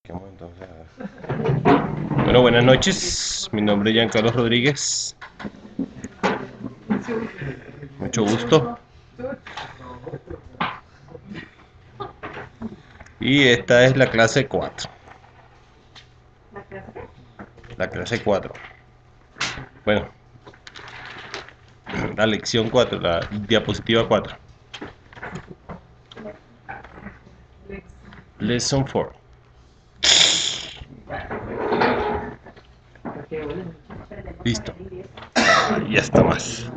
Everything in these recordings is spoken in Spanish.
Vamos entonces a ver. Bueno, buenas noches. Mi nombre es Giancarlo Rodríguez. Mucho gusto. Y esta es la clase 4. La clase 4. Bueno, la lección 4, la diapositiva 4. Lesson 4. Listo. Ya está más.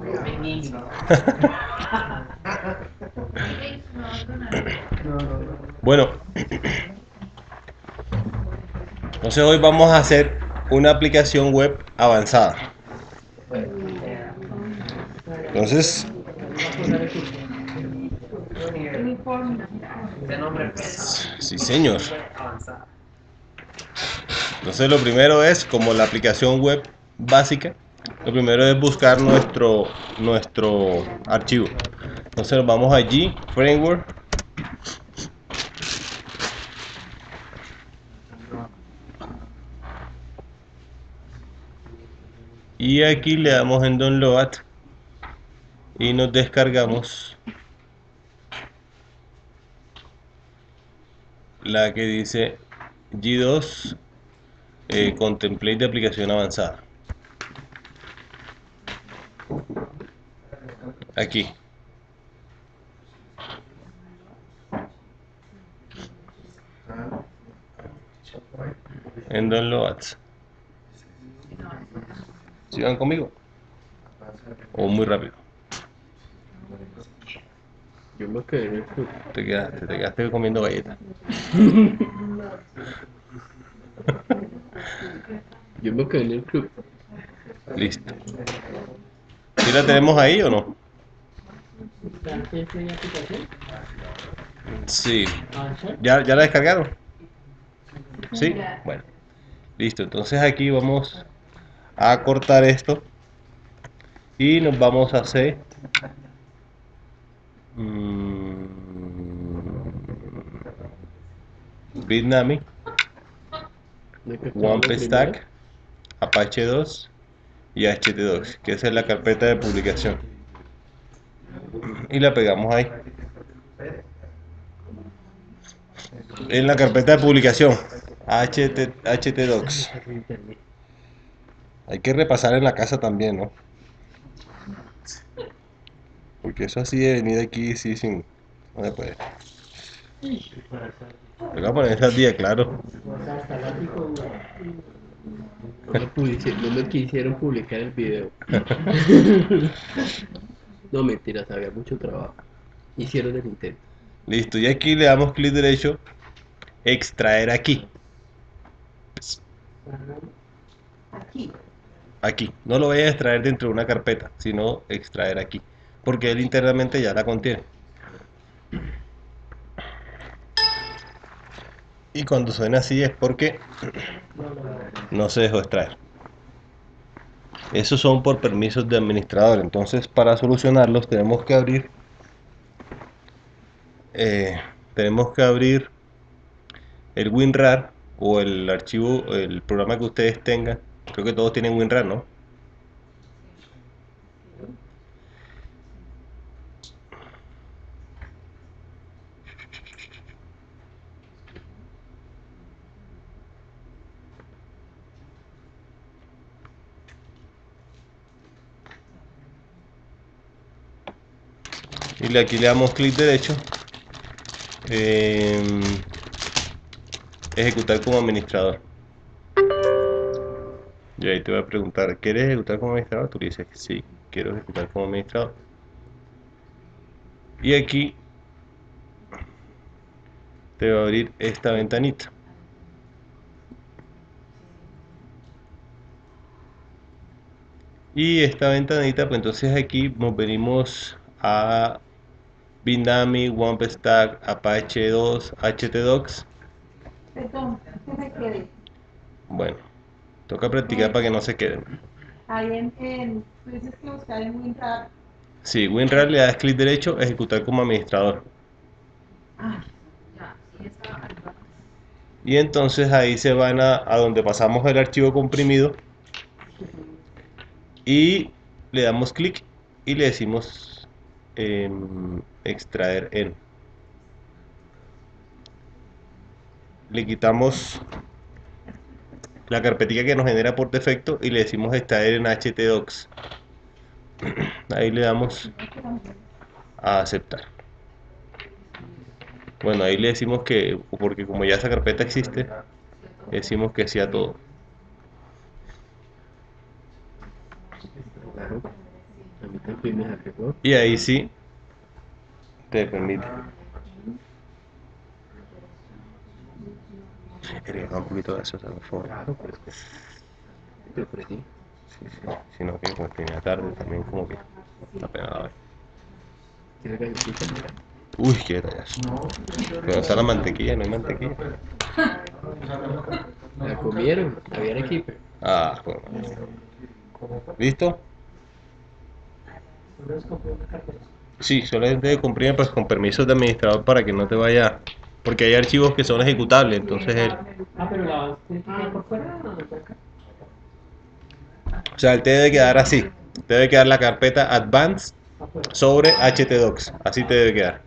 Bueno, entonces hoy vamos a hacer una aplicación web avanzada. Entonces, sí señor. Entonces lo primero es, como la aplicación web básica, lo primero es buscar nuestro archivo. Entonces nos vamos allí, framework, y aquí le damos en download y nos descargamos la que dice G2 con template de aplicación avanzada. Aquí. En downloads. ¿Sigan conmigo? ¿O muy rápido? Yo me quedé en el club. Te quedaste comiendo galletas. Yo me quedé en el club. Listo. ¿Sí la tenemos ahí o no? Sí. ¿Ya la descargaron? Sí. Bueno. Listo. Entonces aquí vamos a cortar esto y nos vamos a hacer Bitnami, ¿De qué estaba lo Wamp primero? Stack, Apache 2 y HT2, que esa es la carpeta de publicación. Y la pegamos ahí. En la carpeta de publicación, HTDocs. Hay que repasar en la casa también, ¿no? Porque eso así de venir aquí, sí, sin... No se puede. Voy a poner esas días, claro. No me quisieron publicar el video. No, mentiras, había mucho trabajo. Hicieron el intento. Listo, y aquí le damos clic derecho, extraer aquí. Aquí. No lo voy a extraer dentro de una carpeta, sino extraer aquí. Porque él internamente ya la contiene. Y cuando suena así es porque no se dejó extraer. Esos son por permisos de administrador. Entonces, para solucionarlos eh, tenemos que abrir el WinRAR o el archivo, el programa que ustedes tengan. Creo que todos tienen WinRAR, ¿no? Y aquí le damos clic derecho, ejecutar como administrador. Y ahí te voy a preguntar, ¿quieres ejecutar como administrador? Tú le dices que sí, quiero ejecutar como administrador. Y aquí te va a abrir esta ventanita. Y esta ventanita, pues entonces aquí nos venimos a Bitnami, Wamp Stack, Apache 2, HTDocs. Perdón, que se quede. Bueno, toca practicar para que no se queden. Ahí tú dices que buscar en WinRAR. Sí, WinRAR le das clic derecho, ejecutar como administrador. Ah, y entonces ahí se van a donde pasamos el archivo comprimido y le damos clic y le decimos extraer en. Le quitamos la carpetilla que nos genera por defecto y le decimos extraer en htdocs. Ahí le damos a aceptar. Bueno, ahí le decimos que, porque como ya esa carpeta existe, le decimos que sí a todo. Claro. A mí también me agregó. Y ahí sí te permite. Agrega un poquito de eso, por favor. Claro, pero es que te ofrecí. Sí, sí. Sino que como tenía tarde también como que apenas la ve. ¿Quieres galletita? Uy, qué detalles. Pero está la mantequilla, no hay mantequilla. La comieron, había equipo. Ah, bueno. ¿Listo? Sí, solamente comprime pues con permisos de administrador para que no te vaya, porque hay archivos que son ejecutables, entonces Pero la tiene por fuera o por acá. o sea, él te debe quedar así, te debe quedar la carpeta advanced sobre htdocs, así te debe quedar.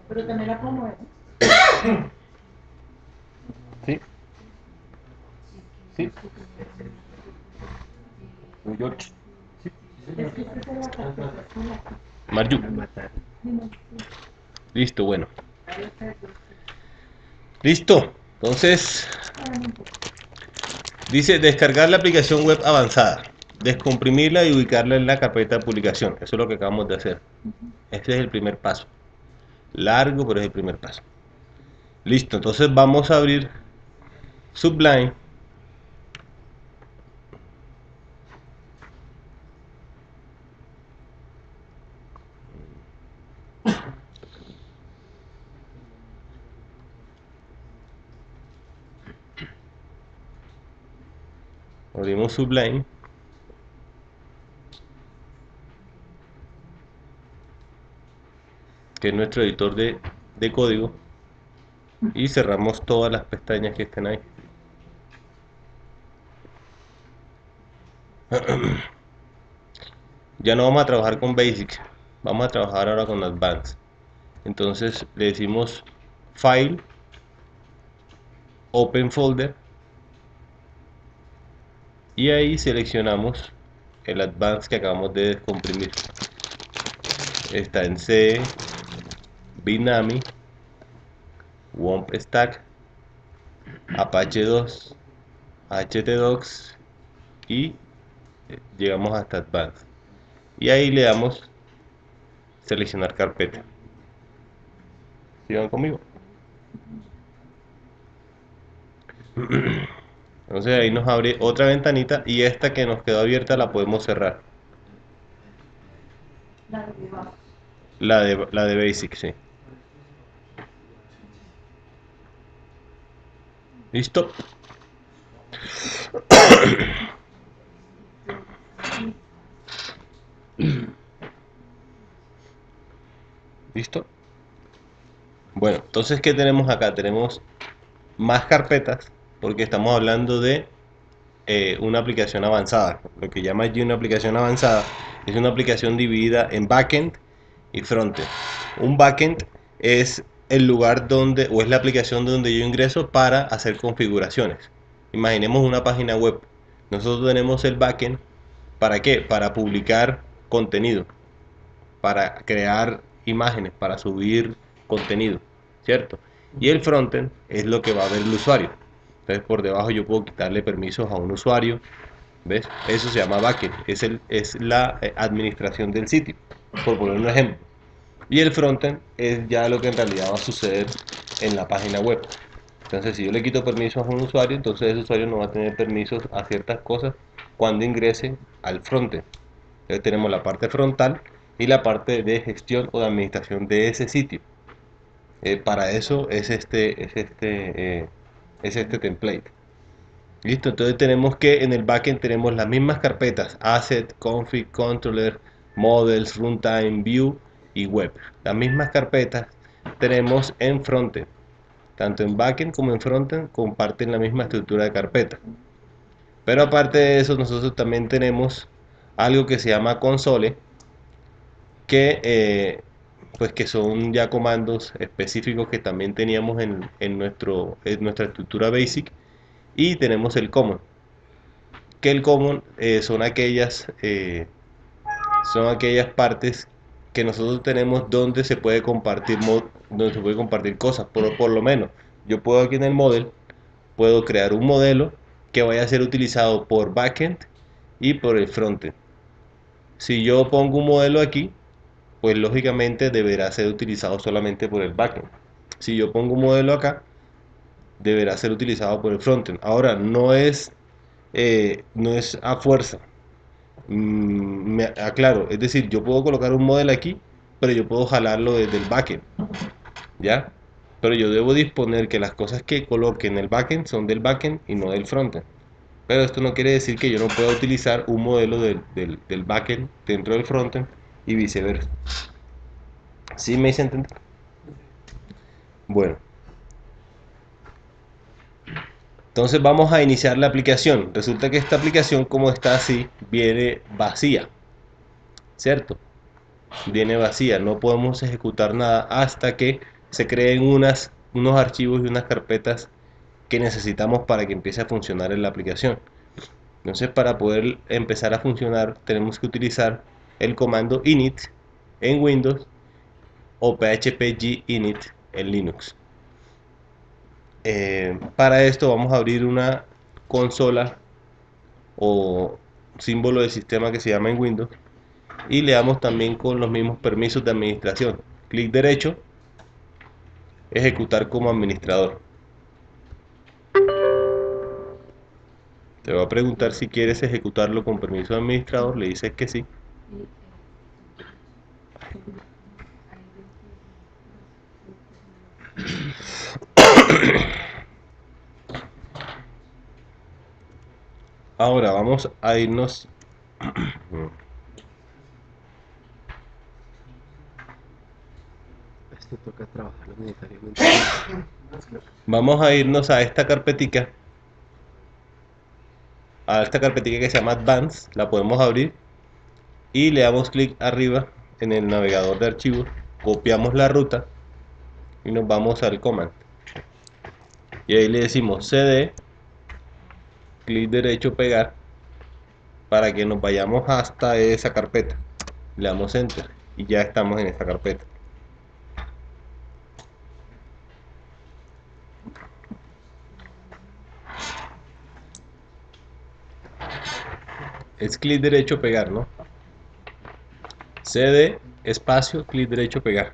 Pero también la puedo mover. Sí. Sí. New York. Es que esta es la carpeta, es con la Marju. Me mataron. Listo, bueno. Listo. Entonces, dice descargar la aplicación web avanzada, descomprimirla y ubicarla en la carpeta de publicación. Eso es lo que acabamos de hacer. Este es el primer paso. Largo, pero es el primer paso. Listo, entonces vamos a abrir Sublime. Abrimos Sublime. Que es nuestro editor de código. Y cerramos todas las pestañas que estén ahí. Ya no vamos a trabajar con Basic, vamos a trabajar ahora con Advanced. Entonces le decimos File, Open Folder y ahí seleccionamos el Advanced que acabamos de descomprimir. Está en C, Bitnami, Womp Stack, Apache 2, htdocs y llegamos hasta Advanced. Y ahí le damos seleccionar carpeta. ¿Sigan conmigo? Entonces ahí nos abre otra ventanita y esta que nos quedó abierta la podemos cerrar. La de debajo. La de Basic, sí. ¿Listo? ¿Listo? Bueno, entonces ¿qué tenemos acá? Tenemos más carpetas porque estamos hablando de una aplicación avanzada. Lo que llama allí una aplicación avanzada es una aplicación dividida en backend y frontend. Un backend es el lugar donde, o es la aplicación donde yo ingreso para hacer configuraciones. Imaginemos una página web. Nosotros tenemos el backend, ¿para qué? Para publicar contenido, para crear imágenes, para subir contenido, ¿cierto? Y el frontend es lo que va a ver el usuario. Entonces por debajo yo puedo quitarle permisos a un usuario, ¿ves? Eso se llama backend, es la administración del sitio, por poner un ejemplo. Y el frontend es ya lo que en realidad va a suceder en la página web. Entonces si yo le quito permisos a un usuario, entonces ese usuario no va a tener permisos a ciertas cosas cuando ingrese al frontend. Entonces tenemos la parte frontal y la parte de gestión o de administración de ese sitio. Para eso es este template. Listo, entonces tenemos que en el backend tenemos las mismas carpetas: asset, config, controller, models, runtime, view y web. Las mismas carpetas tenemos en frontend. Tanto en backend como en frontend comparten la misma estructura de carpeta. Pero aparte de eso, nosotros también tenemos algo que se llama console, que son ya comandos específicos que también teníamos en nuestra estructura basic. Y tenemos el common, que el common son aquellas partes que nosotros tenemos donde se puede compartir cosas. Por lo menos yo puedo aquí en el model puedo crear un modelo que vaya a ser utilizado por backend y por el frontend. Si yo pongo un modelo aquí, pues lógicamente deberá ser utilizado solamente por el backend. Si yo pongo un modelo acá, deberá ser utilizado por el frontend. Ahora, no es a fuerza. Me aclaro, es decir, yo puedo colocar un modelo aquí, pero yo puedo jalarlo desde el backend, ¿ya? Pero yo debo disponer que las cosas que coloque en el backend son del backend y no del frontend. Pero esto no quiere decir que yo no pueda utilizar un modelo del backend dentro del frontend y viceversa. ¿Sí me hice entender? Bueno, entonces vamos a iniciar la aplicación. Resulta que esta aplicación, como está así, viene vacía, ¿cierto? Viene vacía, no podemos ejecutar nada hasta que se creen unos archivos y unas carpetas que necesitamos para que empiece a funcionar en la aplicación. Entonces, para poder empezar a funcionar, tenemos que utilizar el comando init en Windows o php init en Linux. Para esto vamos a abrir una consola o símbolo del sistema que se llama en Windows y le damos también con los mismos permisos de administración. Clic derecho, ejecutar como administrador. Te va a preguntar si quieres ejecutarlo con permiso de administrador, le dices que sí. Ahora vamos a irnos Esto toca trabajarlo necesariamente. vamos a irnos a esta carpetica que se llama Advanced, la podemos abrir y le damos clic arriba en el navegador de archivos, copiamos la ruta y nos vamos al command y ahí le decimos cd, clic derecho, pegar, para que nos vayamos hasta esa carpeta. Le damos enter y ya estamos en esta carpeta. Es clic derecho, pegar, ¿no? cd, espacio, clic derecho, pegar.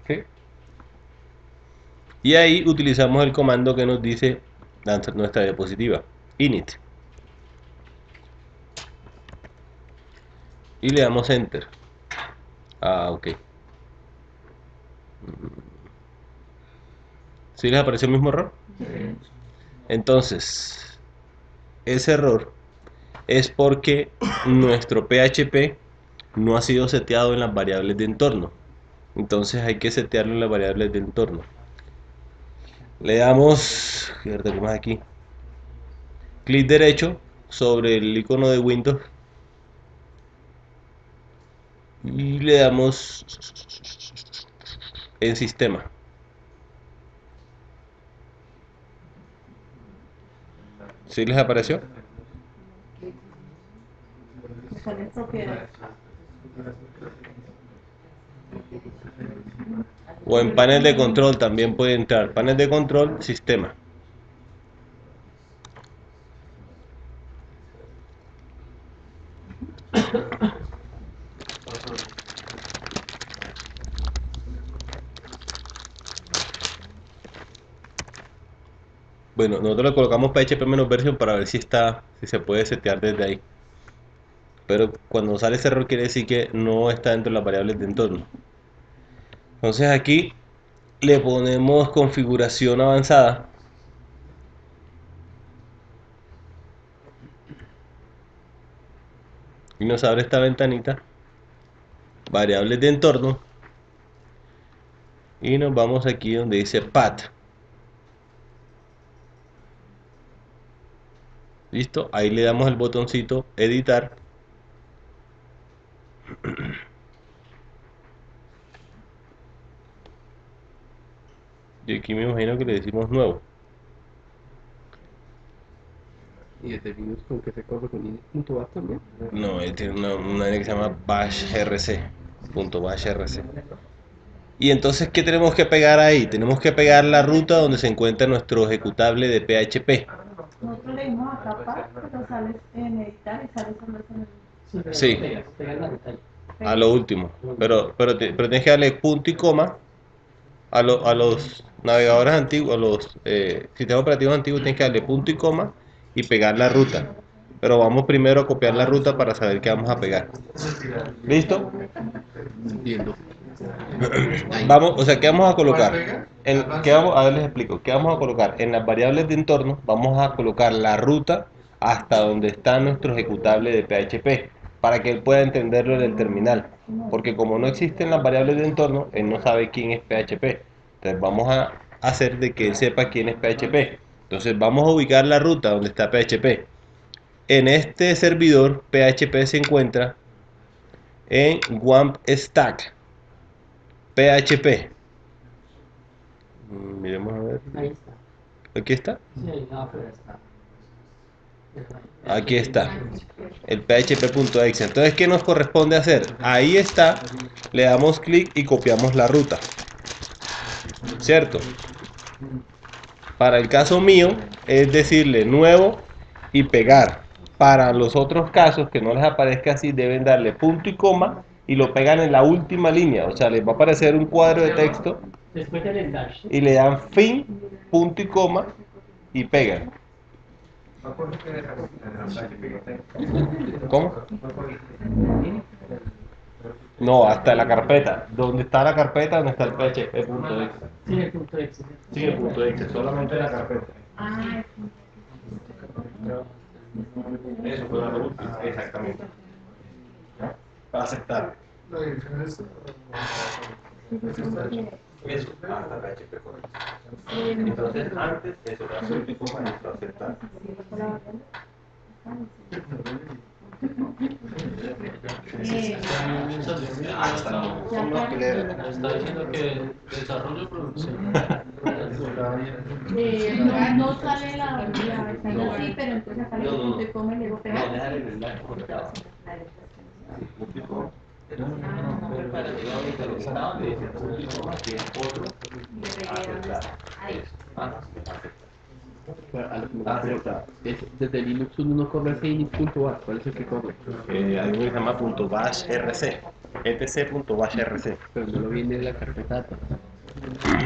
¿Sí? Y ahí utilizamos el comando que nos dice nuestra diapositiva, init. Y le damos enter. Ok. ¿Sí les apareció el mismo error? Entonces, ese error es porque nuestro PHP no ha sido seteado en las variables de entorno. Entonces hay que setearlo en las variables de entorno. Le damos, fíjate cómo es aquí, clic derecho sobre el icono de Windows y le damos en sistema. ¿Sí les apareció? Con el propiedad. O en panel de control también puede entrar. Panel de control, sistema. Bueno, nosotros le colocamos php-version para ver si se puede setear desde ahí. Pero cuando sale ese error quiere decir que no está dentro de las variables de entorno. Entonces aquí le ponemos configuración avanzada. y nos abre esta ventanita, variables de entorno, y nos vamos aquí donde dice path. Listo, ahí le damos el botoncito editar. Y aquí me imagino que le decimos nuevo. Y desde Linux con que se corre con init.bat también. No, él tiene una línea que se llama bashrc, .bashrc. Y entonces, ¿qué tenemos que pegar ahí? Tenemos que pegar la ruta donde se encuentra nuestro ejecutable de PHP. Nosotros le dimos acá para, pero sales en editar y sales solo en el... Sí. Pegas la ruta ahí. A lo último. Pero tienes que darle punto y coma a los navegadores antiguos, a los sistemas operativos antiguos, tienes que darle punto y coma y pegar la ruta. Pero vamos primero a copiar la ruta para saber qué vamos a pegar. ¿Listo? Entiendo. Vamos, o sea, ¿qué vamos a colocar? A ver, les explico. ¿Qué vamos a colocar? En las variables de entorno vamos a colocar la ruta hasta donde está nuestro ejecutable de PHP, para que él pueda entenderlo en el terminal. Porque como no existen las variables de entorno, él no sabe quién es PHP. Entonces vamos a hacer de que él sepa quién es PHP. Entonces vamos a ubicar la ruta donde está PHP. En este servidor, PHP se encuentra en WAMP stack. PHP. Miremos a ver. Ahí está. Aquí está. Sí, ahí, no, pero está. Aquí está. El php.exe. Entonces, ¿qué nos corresponde hacer? Ahí está. Le damos clic y copiamos la ruta. ¿Cierto? Para el caso mío, es decirle nuevo y pegar. Para los otros casos que no les aparezca así, deben darle punto y coma y lo pegan en la última línea. O sea, les va a aparecer un cuadro de texto Después del endash. y le dan fin, punto y coma y pegan. ¿Cómo? No, hasta la carpeta. ¿Dónde está la carpeta? ¿Dónde está el php.exe? Sí, el punto exe. Sí, el punto exe, solamente la carpeta. Ah, Eso fue lo último, exactamente. Para aceptar. Eso, hasta PHP, correcto. Entonces, antes, eso, la punto y coma, esto, aceptar. Está diciendo que desarrollo producción. no sale la versión así, pero entonces acá le punto y coma y le digo pegar. Para llegar a un estado de punto y coma, que es otro. A lo que me refiero, desde Linux uno no corre ese init.bat. ¿Cuál es el que corre? Algo que se llama .bashrc, etc.bashrc. Pero no lo viene en la carpeta. Sí,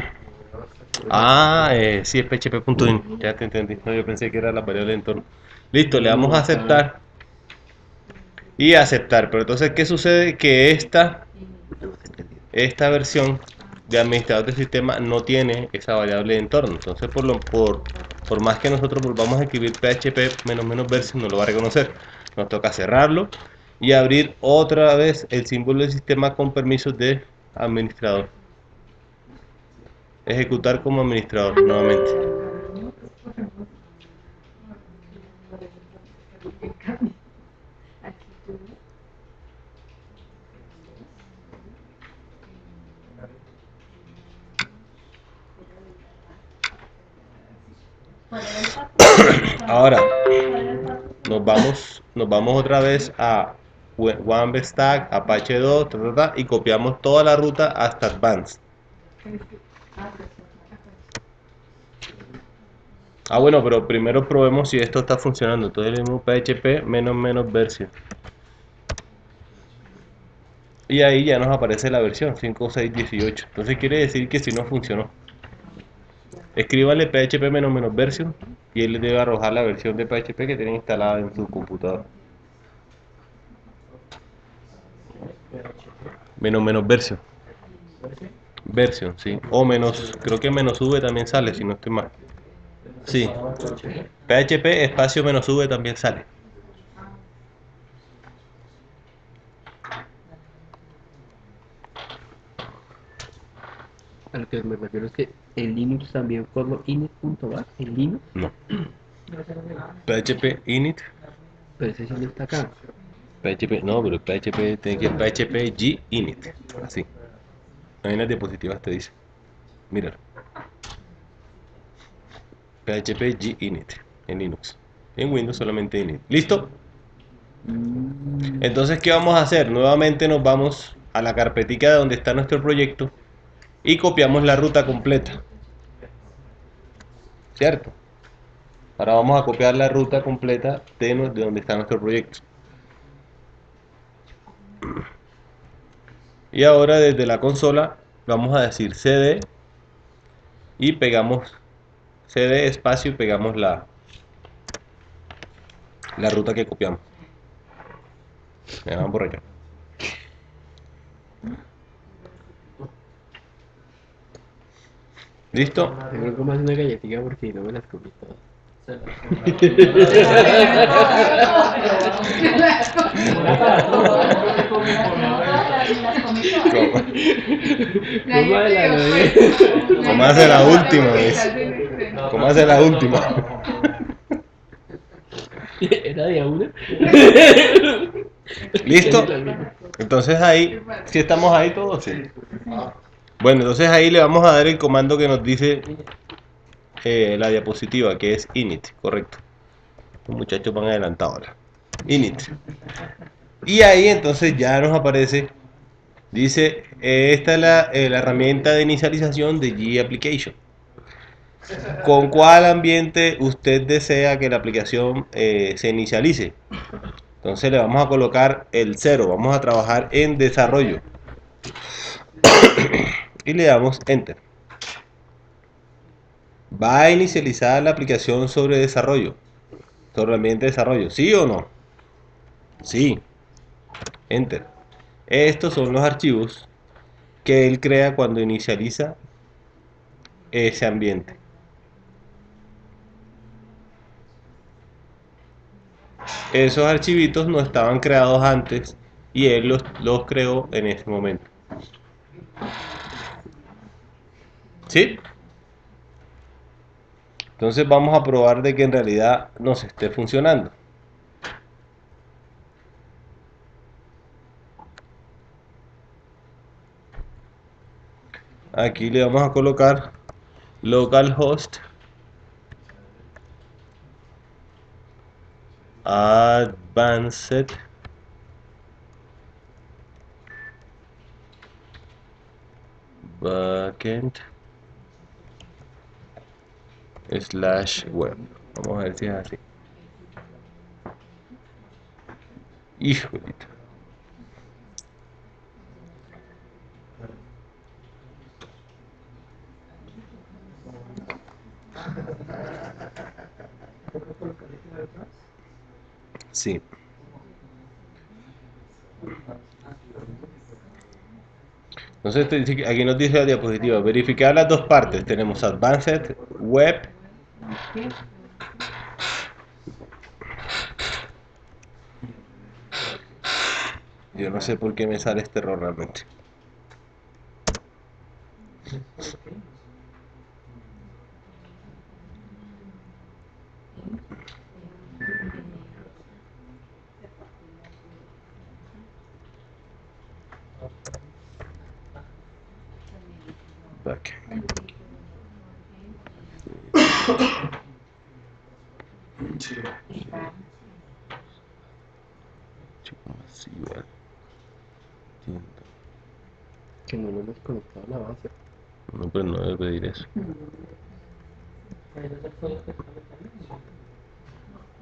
es php.in, ya te entendí. No, yo pensé que era la variable de entorno. Listo, le damos a aceptar y aceptar. Pero entonces, ¿qué sucede? Que esta versión de administrador del sistema no tiene esa variable de entorno. Entonces, por más que nosotros volvamos a escribir php version, no lo va a reconocer. Nos toca cerrarlo y abrir otra vez el símbolo del sistema con permisos de administrador. Ejecutar como administrador nuevamente. Ahora nos vamos otra vez a WAMP stack, Apache 2, y copiamos toda la ruta hasta Advanced. Bueno, pero primero probemos si esto está funcionando. Entonces le dimos php -version. Y ahí ya nos aparece la versión 5.6.18. Entonces quiere decir que si no funcionó. Escríbale php -version y él le debe arrojar la versión de PHP que tiene instalada en su computador. -version. Version, sí. O creo que -v también sale, si no estoy mal. Sí. PHP espacio -v también sale. A lo que me refiero es que en Linux también corro init.bat, en Linux, No. PHP init. pero ese sí no está acá. PHP, no, pero PHP tiene que PHP G init. Así. Ahí en las diapositivas te dice. Míralo. PHP G init. En Linux. En Windows solamente init. ¿Listo? Entonces, ¿qué vamos a hacer? Nuevamente nos vamos a la carpetica de donde está nuestro proyecto y copiamos la ruta completa. ¿Cierto? Ahora vamos a copiar la ruta completa de donde está nuestro proyecto. Y ahora desde la consola vamos a decir cd y pegamos cd espacio y pegamos la ruta que copiamos. Vamos por acá. ¿Listo? Tengo que más una galletita porque no me las comí todas. ¿Cómo ¿Cómo hace la última vez? ¿Cómo hace la última? ¿Era de a una? ¿Listo? Entonces ahí, si estamos ahí todos, sí. Bueno, entonces ahí le vamos a dar el comando que nos dice la diapositiva, que es init, correcto. Los muchachos van adelantados ahora. Init. Y ahí entonces ya nos aparece, dice, esta es la herramienta de inicialización de G-Application. ¿Con cuál ambiente usted desea que la aplicación se inicialice? Entonces le vamos a colocar el 0, vamos a trabajar en desarrollo. Y le damos Enter. ¿Va a inicializar la aplicación sobre desarrollo? Sobre el ambiente de desarrollo, ¿sí o no? Sí. Enter. Estos son los archivos que él crea cuando inicializa ese ambiente. Esos archivitos no estaban creados antes y él los creó en ese momento. ¿Sí? Entonces vamos a probar de que en realidad nos esté funcionando. Aquí le vamos a colocar localhost advanced backend /web. Vamos a ver si es así. Híjolito. Sí. Entonces aquí nos dice la diapositiva, verificar las dos partes. Tenemos Advanced Web yo no sé por qué me sale este error realmente. Backend. Que no lo hemos conectado a la base. No, pues no debe pedir eso.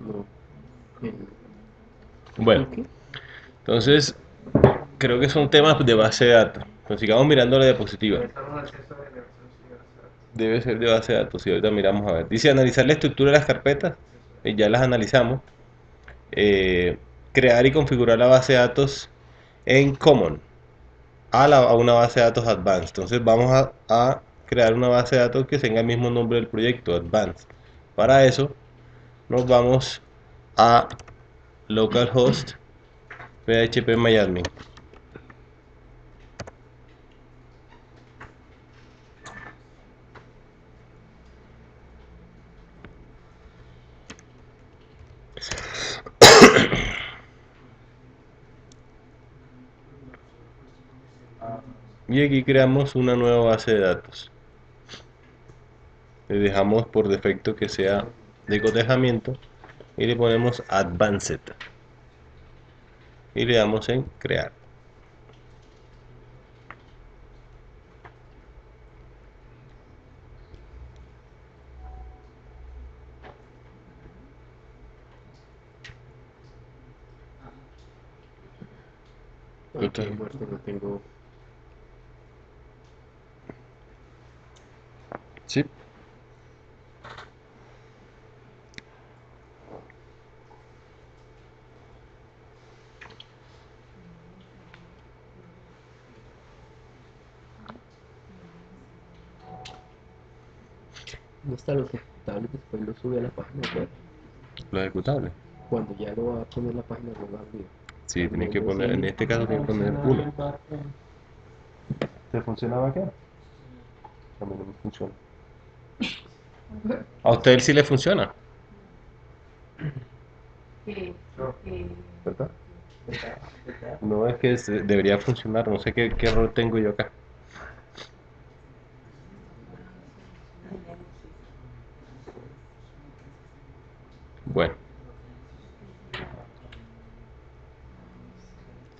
No. Bueno, entonces creo que son temas de base de datos. Pues sigamos mirando la diapositiva. Debe ser de base de datos. Y ahorita miramos a ver. Dice analizar la estructura de las carpetas. Ya las analizamos. Crear y configurar la base de datos en Common a una base de datos Advanced. Entonces vamos a crear una base de datos que tenga el mismo nombre del proyecto, Advanced. Para eso nos vamos a localhost phpMyAdmin. Y aquí creamos una nueva base de datos. Le dejamos por defecto que sea de cotejamiento y le ponemos Advanced. Y le damos en crear. Ok, muerto, no tengo. Sí. No está los ejecutables, después lo sube a la página web. Lo ejecutable. Cuando ya lo va a poner la página web abrir. Sí, tienes que poner, en este caso tienes que poner 1. ¿Te funcionaba acá? A mí no me funciona. A usted sí le funciona, ¿verdad? No es que debería funcionar, no sé qué error tengo yo acá. Bueno,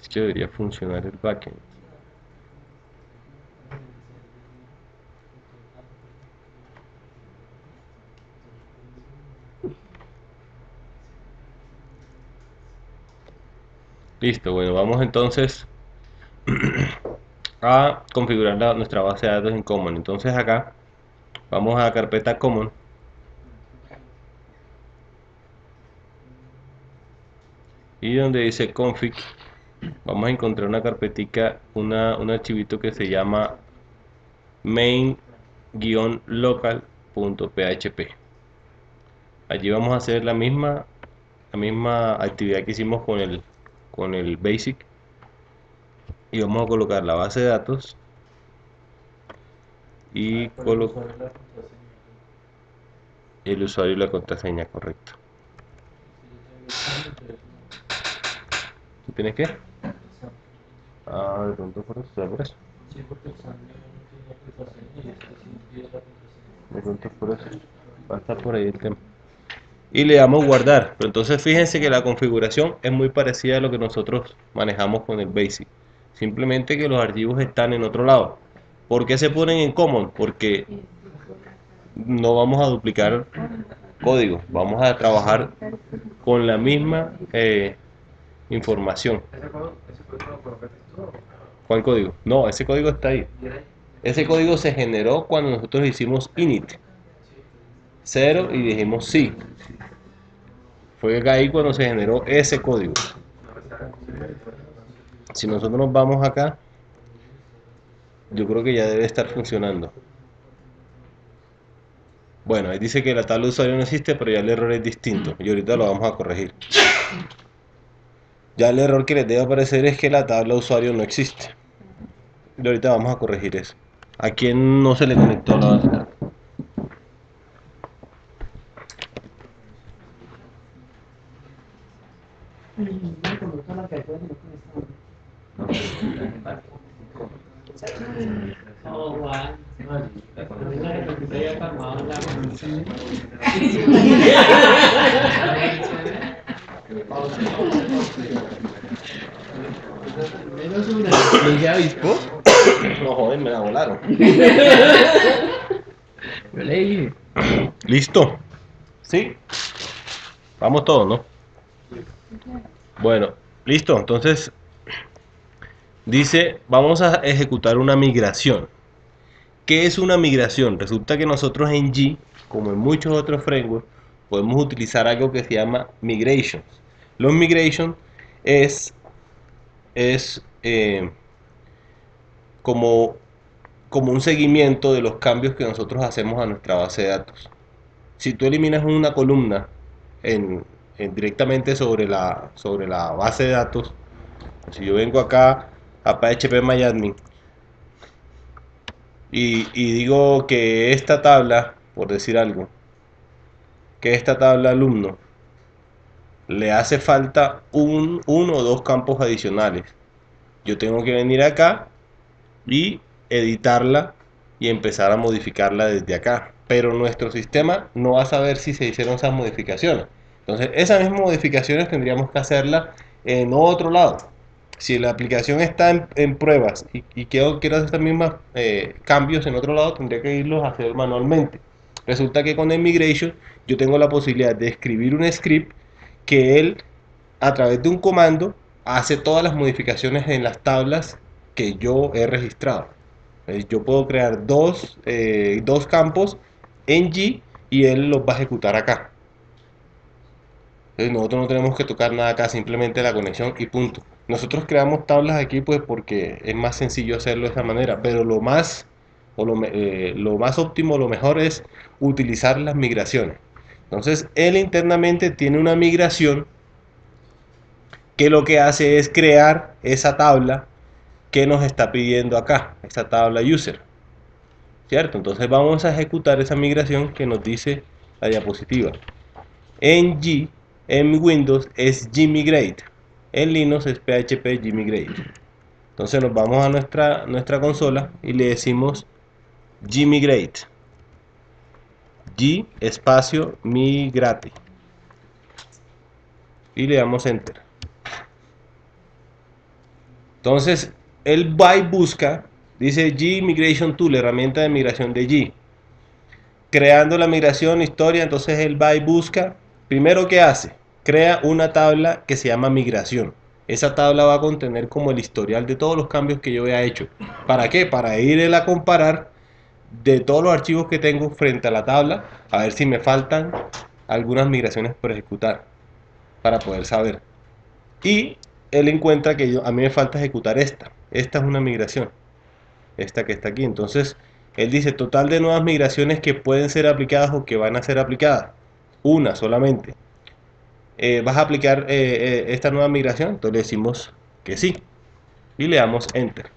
es que debería funcionar el backend. Listo, bueno, vamos entonces a configurar nuestra base de datos en Common. Entonces acá vamos a la carpeta Common y donde dice config vamos a encontrar una carpetica, un archivito que se llama main-local.php. Allí vamos a hacer la misma actividad que hicimos con el basic y vamos a colocar la base de datos y colocar el usuario y la contraseña, correcto. ¿Tú tienes qué? Ah, de pronto por eso, por eso. De pronto por eso. Va a estar por ahí el tema. Y le damos guardar. Pero entonces fíjense que la configuración es muy parecida a lo que nosotros manejamos con el Basic. Simplemente que los archivos están en otro lado. ¿Por qué se ponen en Common? Porque no vamos a duplicar código. Vamos a trabajar con la misma información. ¿Cuál código? No, ese código está ahí. Ese código se generó cuando nosotros hicimos init 0 y dijimos sí. Fue ahí cuando se generó ese código. Si nosotros nos vamos acá, yo creo que ya debe estar funcionando. Bueno, ahí dice que la tabla de usuario no existe, pero ya el error es distinto y ahorita lo vamos a corregir. Ya el error que les debe aparecer es que la tabla de usuario no existe. Y ahorita vamos a corregir eso. ¿A quién no se le conectó la base de datos? Oh, Juan. Yo ya calmado ya. Menos una. ¿No se avispó? No joder, me la volaron. Yo le dije. ¿Listo? ¿Sí? Vamos todos, ¿no? Bueno, listo. Entonces, dice, vamos a ejecutar una migración. ¿Qué es una migración? Resulta que nosotros en G, como en muchos otros frameworks, podemos utilizar algo que se llama migrations. Los migrations es como un seguimiento de los cambios que nosotros hacemos a nuestra base de datos. Si tú eliminas una columna directamente sobre la base de datos, si yo vengo acá a phpMyAdmin y digo que esta tabla, por decir algo, que esta tabla alumno le hace falta uno o dos campos adicionales, yo tengo que venir acá y editarla y empezar a modificarla desde acá. Pero nuestro sistema no va a saber si se hicieron esas modificaciones. Entonces, esas mismas modificaciones tendríamos que hacerlas en otro lado. Si la aplicación está en pruebas y quiero hacer estos mismos cambios en otro lado, tendría que irlos a hacer manualmente. Resulta que con el migration yo tengo la posibilidad de escribir un script que él, a través de un comando, hace todas las modificaciones en las tablas que yo he registrado. Yo puedo crear dos campos en G y él los va a ejecutar acá. Entonces nosotros no tenemos que tocar nada acá, simplemente la conexión y punto. Nosotros creamos tablas aquí pues porque es más sencillo hacerlo de esta manera, pero lo más óptimo, lo mejor es utilizar las migraciones. Entonces él internamente tiene una migración que lo que hace es crear esa tabla que nos está pidiendo acá, esa tabla user, ¿cierto? Entonces vamos a ejecutar esa migración que nos dice la diapositiva. En G, en Windows es gmigrate, en Linux es php gmigrate. Entonces nos vamos a nuestra consola y le decimos gmigrate, G espacio migrate, y le damos enter. Entonces él va y busca, dice G Migration Tool, herramienta de migración de G, creando la migración, historia. Entonces él va y busca, primero que hace, crea una tabla que se llama migración. Esa tabla va a contener como el historial de todos los cambios que yo haya hecho. ¿Para qué? Para ir él a comparar de todos los archivos que tengo frente a la tabla, a ver si me faltan algunas migraciones por ejecutar, para poder saber. Y él encuentra que a mí me falta ejecutar esta es una migración, esta que está aquí. Entonces él dice total de nuevas migraciones que pueden ser aplicadas o que van a ser aplicadas, una solamente. ¿Vas a aplicar esta nueva migración? Entonces le decimos que sí y le damos enter.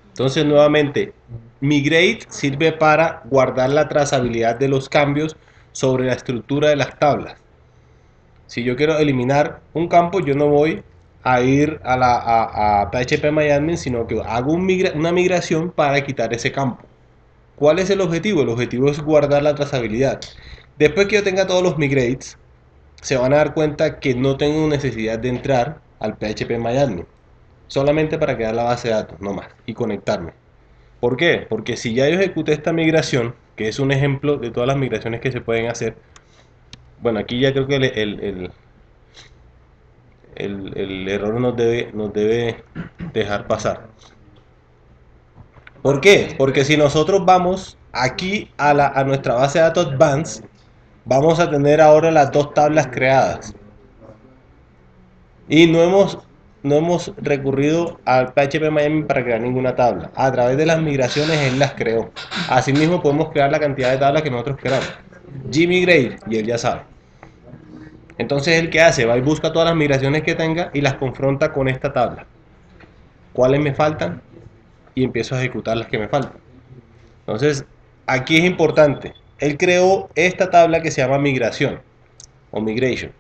Entonces nuevamente, migrate sirve para guardar la trazabilidad de los cambios sobre la estructura de las tablas. Si yo quiero eliminar un campo, yo no voy a ir a phpMyAdmin, sino que hago una migración para quitar ese campo. ¿Cuál es el objetivo? El objetivo es guardar la trazabilidad. Después que yo tenga todos los migrates, se van a dar cuenta que no tengo necesidad de entrar al phpMyAdmin, solamente para crear la base de datos, no más, y conectarme. ¿Por qué? Porque si ya yo ejecuté esta migración, que es un ejemplo de todas las migraciones que se pueden hacer, bueno, aquí ya creo que el error nos debe dejar pasar. ¿Por qué? Porque si nosotros vamos aquí a nuestra base de datos Advanced, vamos a tener ahora las dos tablas creadas. Y no hemos recurrido al phpMyAdmin para crear ninguna tabla. A través de las migraciones él las creó. Asimismo podemos crear la cantidad de tablas que nosotros queramos. Gmigrate, y él ya sabe. Entonces él, ¿qué hace? Va y busca todas las migraciones que tenga y las confronta con esta tabla. ¿Cuáles me faltan? Y empiezo a ejecutar las que me faltan. Entonces aquí es importante, él creó esta tabla que se llama migración o migration.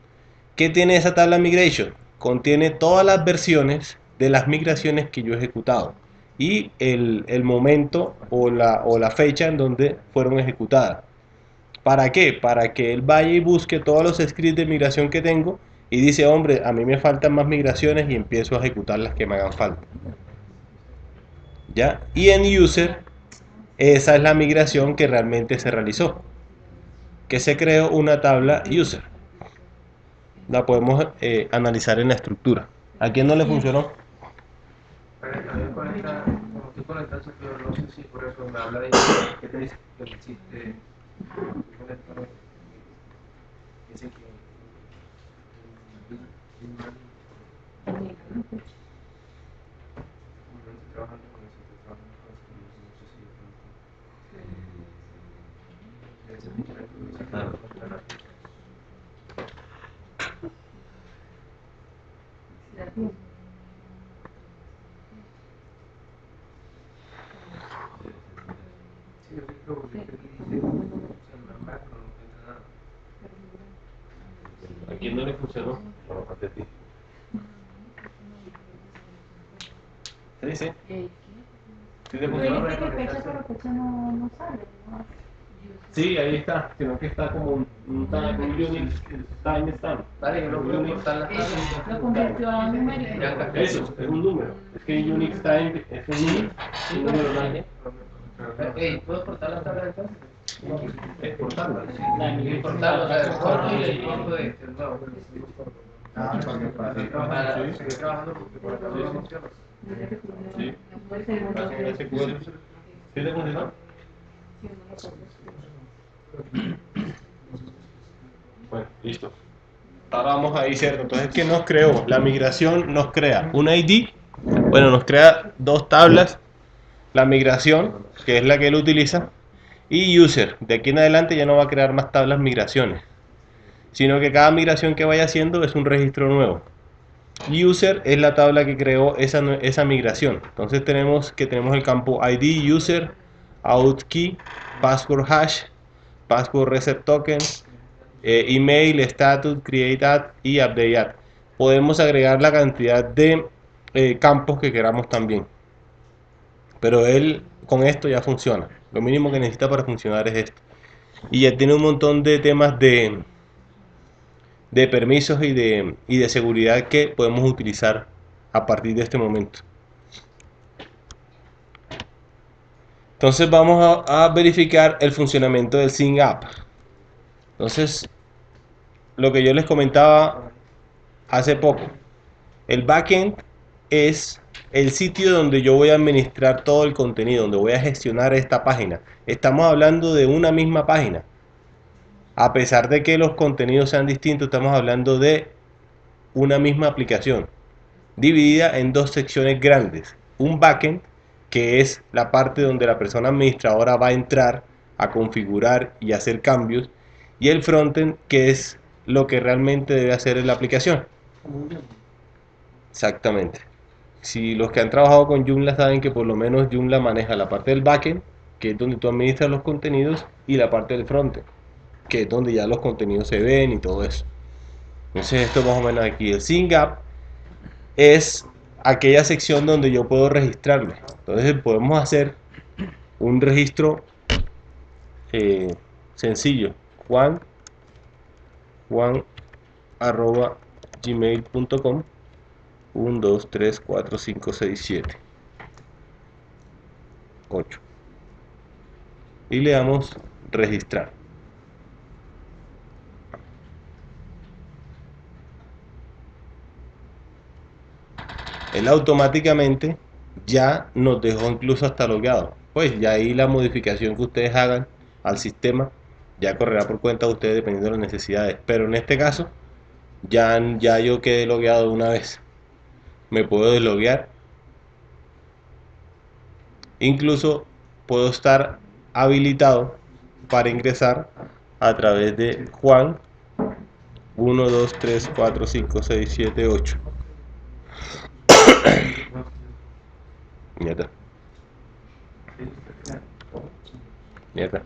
¿Qué tiene esa tabla migration? Contiene todas las versiones de las migraciones que yo he ejecutado y el momento o la fecha en donde fueron ejecutadas. ¿Para qué? Para que él vaya y busque todos los scripts de migración que tengo y dice, hombre, a mí me faltan más migraciones, y empiezo a ejecutar las que me hagan falta. ¿Ya? Y en user, esa es la migración que realmente se realizó, que se creó una tabla user. La podemos analizar en la estructura. ¿A quién no le funcionó? Pero también conecta, como tú conectas, pero no sé si por eso me habla de que te dice que existe conectado, dice que trabajando con eso, no sé si funcionó. Sí, sí. ¿Sí te Pero funcionó? dice que fecha, pero fecha no sale, ¿no? Sí, ahí está, sino que está como un Unix timestamp. Vale, yo no puedo cortar la tabla. Lo convirtió a numérico. Eso, es un número. Es que en Unix time es un número grande. Ey, ¿puedo cortar la tabla entonces? Exportarla. Cortarlo, o sea, el corto y el corto de el nuevo. Para seguir trabajando porque por acá no funciona. Sí. Hacen SQL. ¿Sí te funcionó? Bueno, listo. Ahora vamos ahí, ¿cierto? Entonces, ¿qué nos creó? La migración nos crea un ID, bueno, nos crea dos tablas, la migración, que es la que él utiliza, y user. De aquí en adelante ya no va a crear más tablas migraciones, sino que cada migración que vaya haciendo es un registro nuevo. User es la tabla que creó esa migración. Entonces tenemos el campo ID, user, out key, password hash, password reset token, email, status, create add y update add. Podemos agregar la cantidad de campos que queramos también, pero él con esto ya funciona. Lo mínimo que necesita para funcionar es esto, y ya tiene un montón de temas de permisos y de seguridad que podemos utilizar a partir de este momento. Entonces vamos a verificar el funcionamiento del Sync App. Entonces, lo que yo les comentaba hace poco, el backend es el sitio donde yo voy a administrar todo el contenido, donde voy a gestionar esta página. Estamos hablando de una misma página. A pesar de que los contenidos sean distintos, estamos hablando de una misma aplicación, dividida en dos secciones grandes. Un backend, que es la parte donde la persona administradora va a entrar a configurar y hacer cambios, y el frontend, que es lo que realmente debe hacer en la aplicación. Exactamente. Si los que han trabajado con Joomla saben que por lo menos Joomla maneja la parte del backend, que es donde tú administras los contenidos, y la parte del frontend, que es donde ya los contenidos se ven y todo eso. Entonces esto más o menos aquí. El Sync App es aquella sección donde yo puedo registrarme. Entonces podemos hacer un registro sencillo. Juan@gmail.com 1, 2, 3, 4, 5, 6, 7, 8 y le damos registrar. Él automáticamente ya nos dejó incluso hasta logueado. Pues ya ahí la modificación que ustedes hagan al sistema ya correrá por cuenta de ustedes dependiendo de las necesidades. Pero en este caso ya yo quedé logueado una vez. Me puedo desloguear. Incluso puedo estar habilitado para ingresar a través de Juan 1, 2, 3, 4, 5, 6, 7, 8. Ya está. Ya está.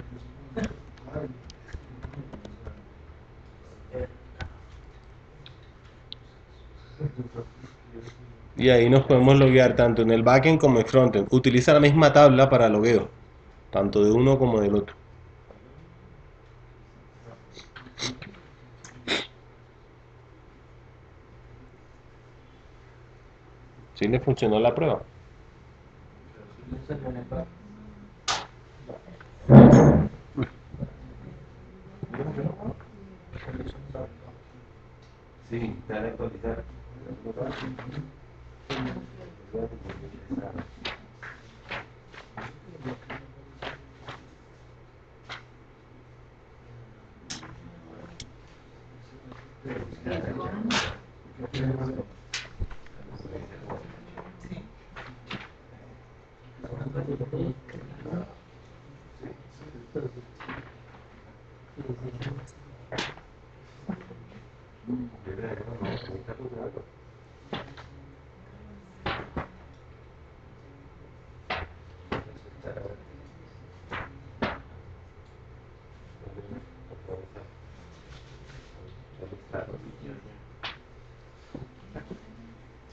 Y ahí nos podemos loguear tanto en el backend como en el frontend. Utiliza la misma tabla para logueo, tanto de uno como del otro. ¿Sí le funcionó la prueba? Sí, dale a actualizar.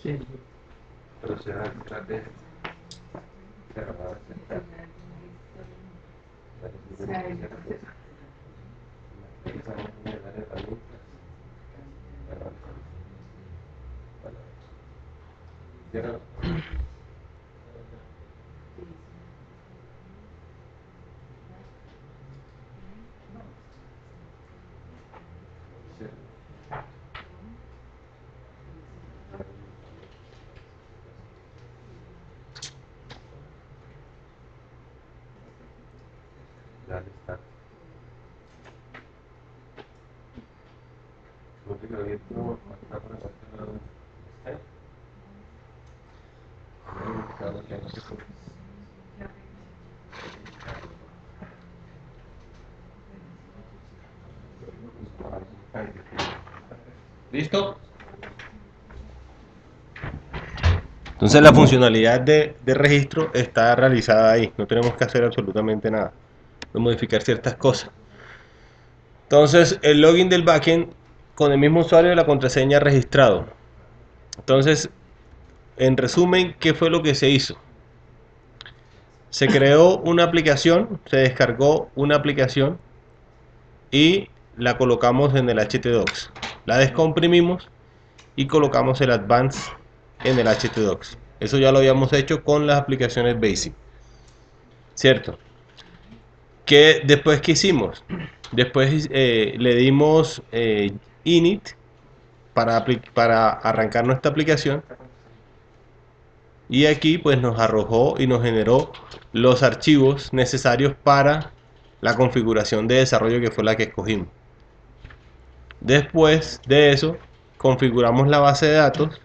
Sí. Pero será detrás de cerrar. Dale, está. Lo que había todo acá por acá. ¿Listo? Entonces la funcionalidad de registro está realizada ahí, no tenemos que hacer absolutamente nada, de modificar ciertas cosas. Entonces el login del backend con el mismo usuario de la contraseña registrado. Entonces, en resumen, ¿qué fue lo que se hizo? Se creó una aplicación, se descargó una aplicación y la colocamos en el htdocs. La descomprimimos y colocamos el advance en el htdocs. Eso ya lo habíamos hecho con las aplicaciones basic, ¿cierto? Después que hicimos, después le dimos init para arrancar nuestra aplicación, y aquí pues nos arrojó y nos generó los archivos necesarios para la configuración de desarrollo, que fue la que escogimos. Después de eso configuramos la base de datos,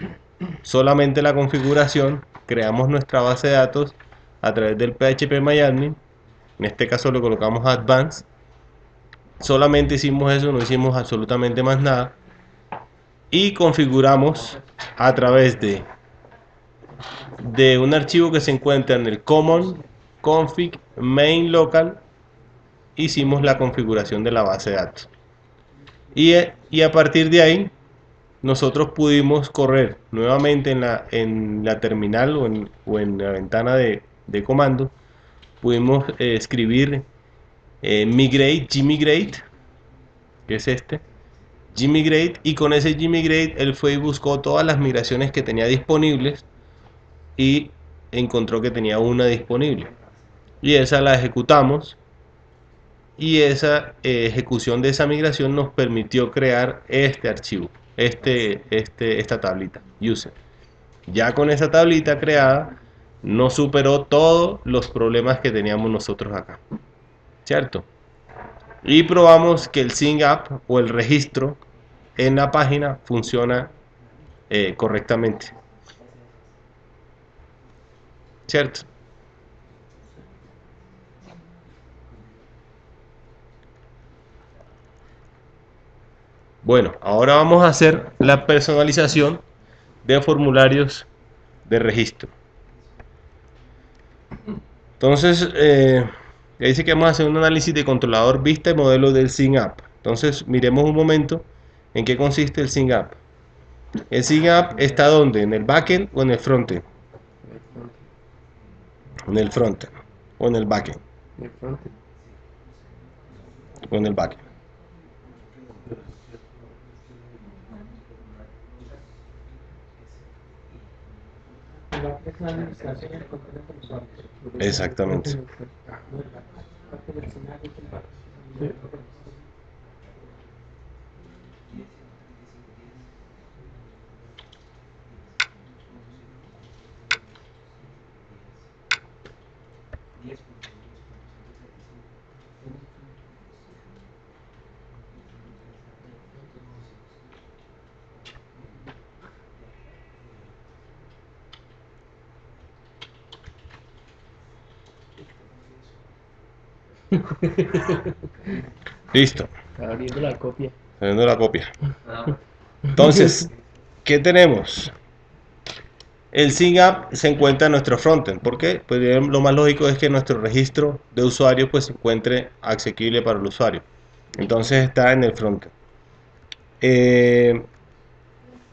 solamente la configuración, creamos nuestra base de datos a través del phpMyAdmin. En este caso le colocamos Advanced. Solamente hicimos eso, no hicimos absolutamente más nada. Y configuramos a través de un archivo que se encuentra en el common config main local. Hicimos la configuración de la base de datos. Y a partir de ahí nosotros pudimos correr nuevamente en la terminal o en la ventana de comando. Pudimos escribir gmigrate, que es este gmigrate, y con ese gmigrate él fue y buscó todas las migraciones que tenía disponibles y encontró que tenía una disponible, y esa la ejecutamos, y esa ejecución de esa migración nos permitió crear este archivo, esta tablita user. Ya con esa tablita creada nos superó todos los problemas que teníamos nosotros acá, ¿cierto? Y probamos que el sync up o el registro en la página funciona correctamente, ¿cierto? Bueno, ahora vamos a hacer la personalización de formularios de registro. Entonces, dice que vamos a hacer un análisis de controlador vista y modelo del sync up. Entonces, miremos un momento en qué consiste el sync up. El sync up está ¿dónde? ¿En el backend o en el frontend? En el frontend o en el backend. O en el backend. Exactamente. Listo. Abriendo la copia. Abriendo la copia. Entonces, ¿qué tenemos? El sync up se encuentra en nuestro frontend. ¿Por qué? Pues lo más lógico es que nuestro registro de usuario pues se encuentre asequible para el usuario. Entonces está en el frontend.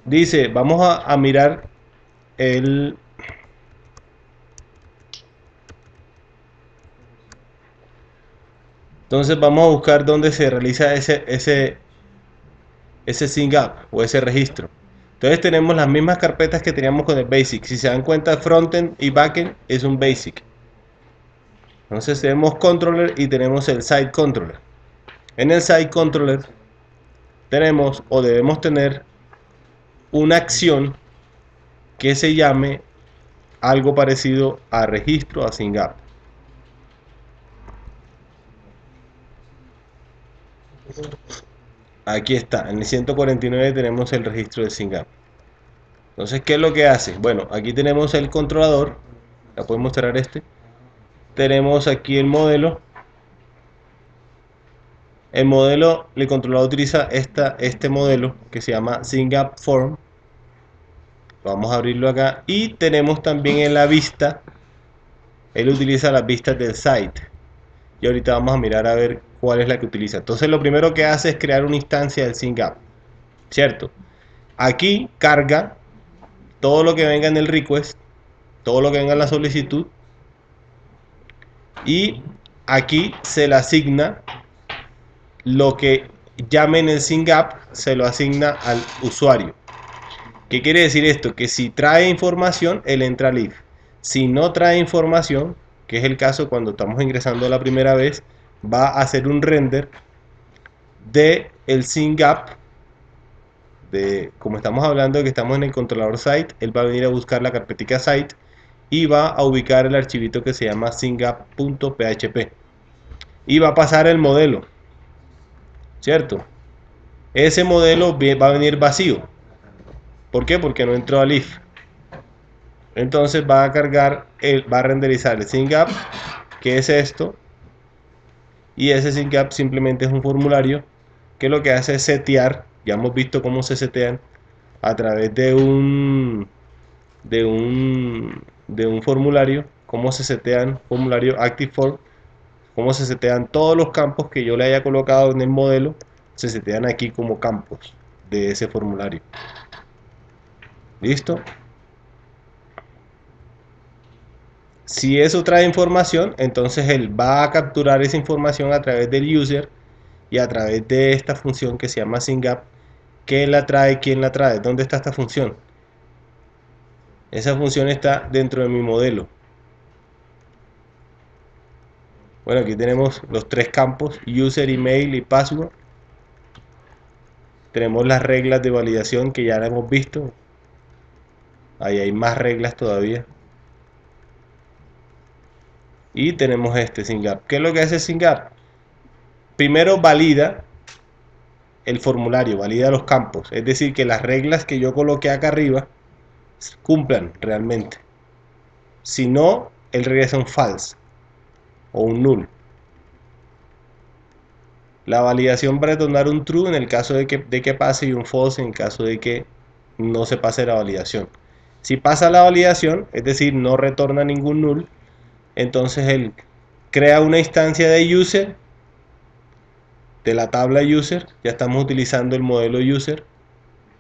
Dice, vamos a mirar el entonces vamos a buscar dónde se realiza ese SYNC-UP o ese registro. Entonces tenemos las mismas carpetas que teníamos con el basic. Si se dan cuenta, frontend y backend es un basic. Entonces tenemos controller y tenemos el site controller. En el site controller tenemos o debemos tener una acción que se llame algo parecido a registro, a SYNC-UP. Aquí está, en el 149 tenemos el registro de SYNC-UP. Entonces, ¿qué es lo que hace? Bueno, aquí tenemos el controlador. La puedo mostrar este. Tenemos aquí el modelo. El modelo, el controlador utiliza este modelo que se llama SYNC-UP Form. Vamos a abrirlo acá. Y tenemos también en la vista, él utiliza las vistas del site. Y ahorita vamos a mirar a ver cuál es la que utiliza. Entonces lo primero que hace es crear una instancia del SYNC-UP, ¿cierto? Aquí carga todo lo que venga en el request, todo lo que venga en la solicitud, y aquí se le asigna lo que llame en el SYNC-UP, se lo asigna al usuario. ¿Qué quiere decir esto? Que si trae información, él entra al if. Si no trae información, que es el caso cuando estamos ingresando la primera vez, va a hacer un render de el SYNC-UP. Como estamos hablando de que estamos en el controlador site, él va a venir a buscar la carpetica site y va a ubicar el archivito que se llama sync-up.php y va a pasar el modelo, ¿cierto? Ese modelo va a venir vacío. ¿Por qué? Porque no entró al if. Entonces va a cargar, va a renderizar el SYNC-UP, que es esto, y ese SYNC-UP simplemente es un formulario que lo que hace es setear. Ya hemos visto cómo se setean a través de un formulario, cómo se setean formulario ActiveForm, cómo se setean todos los campos que yo le haya colocado en el modelo, se setean aquí como campos de ese formulario. ¿Listo? Si eso trae información, entonces él va a capturar esa información a través del user y a través de esta función que se llama SYNC-UP. ¿Qué la trae? ¿Quién la trae? ¿Dónde está esta función? Esa función está dentro de mi modelo. Bueno, aquí tenemos los tres campos: user, email y password. Tenemos las reglas de validación que ya la hemos visto. Ahí hay más reglas todavía. Y tenemos este SYNC-UP. ¿Qué es lo que hace SYNC-UP? Primero valida el formulario, valida los campos. Es decir, que las reglas que yo coloqué acá arriba cumplan realmente. Si no, él regresa un false o un null. La validación va a retornar un true en el caso de que pase y un false en el caso de que no se pase la validación. Si pasa la validación, es decir, no retorna ningún null, entonces él crea una instancia de user, de la tabla user. Ya estamos utilizando el modelo user.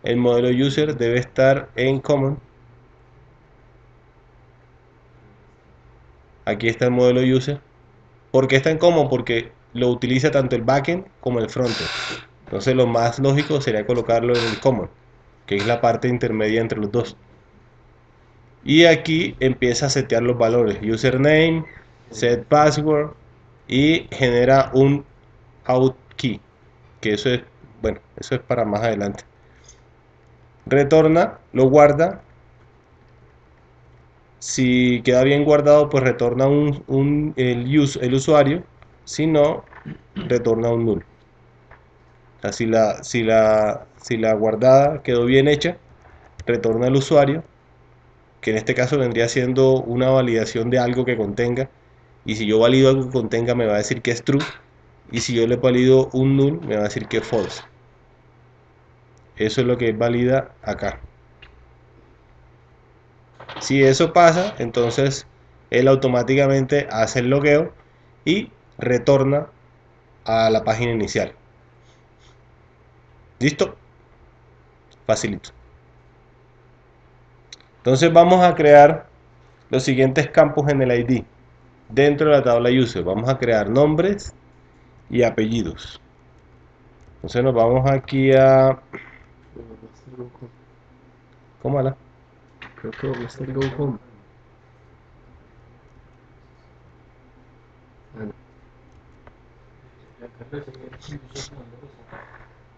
El modelo user debe estar en common. Aquí está el modelo user. ¿Por qué está en common? Porque lo utiliza tanto el backend como el frontend. Entonces lo más lógico sería colocarlo en el common, que es la parte intermedia entre los dos. Y aquí empieza a setear los valores: username, set password, y genera un out key, que eso es, bueno, eso es para más adelante. Retorna, lo guarda. Si queda bien guardado, pues retorna el usuario. Si no, retorna un null. O sea, si la guardada quedó bien hecha, retorna el usuario, que en este caso vendría siendo una validación de algo que contenga. Y si yo valido algo que contenga, me va a decir que es true. Y si yo le valido un null, me va a decir que es false. Eso es lo que valida acá. Si eso pasa, entonces él automáticamente hace el logueo y retorna a la página inicial. ¿Listo? Facilito. Entonces vamos a crear los siguientes campos en el ID. Dentro de la tabla user vamos a crear nombres y apellidos. Entonces nos vamos aquí a... ¿Cómo era? Creo que voy a estar go home.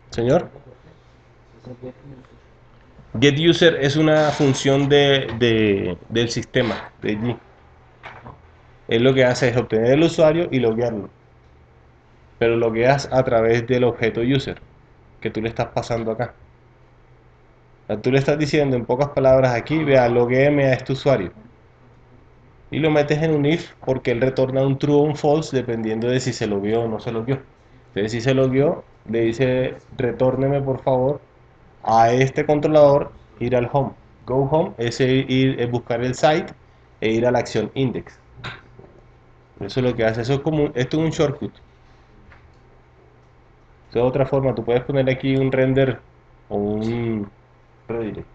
Señor. GetUser es una función del sistema de G. Él lo que hace es obtener el usuario y loguearlo. Pero logueas a través del objeto user que tú le estás pasando acá. O sea, tú le estás diciendo en pocas palabras aquí, vea, loguéeme a este usuario. Y lo metes en un if porque él retorna un true o un false dependiendo de si se logueó o no se logueó. Entonces si se logueó, le dice, retórneme por favor a este controlador, ir al home. Go home es es buscar el site e ir a la acción index. Eso es lo que hace, eso es como, esto es un shortcut. De otra forma, tú puedes poner aquí un render o un redirect.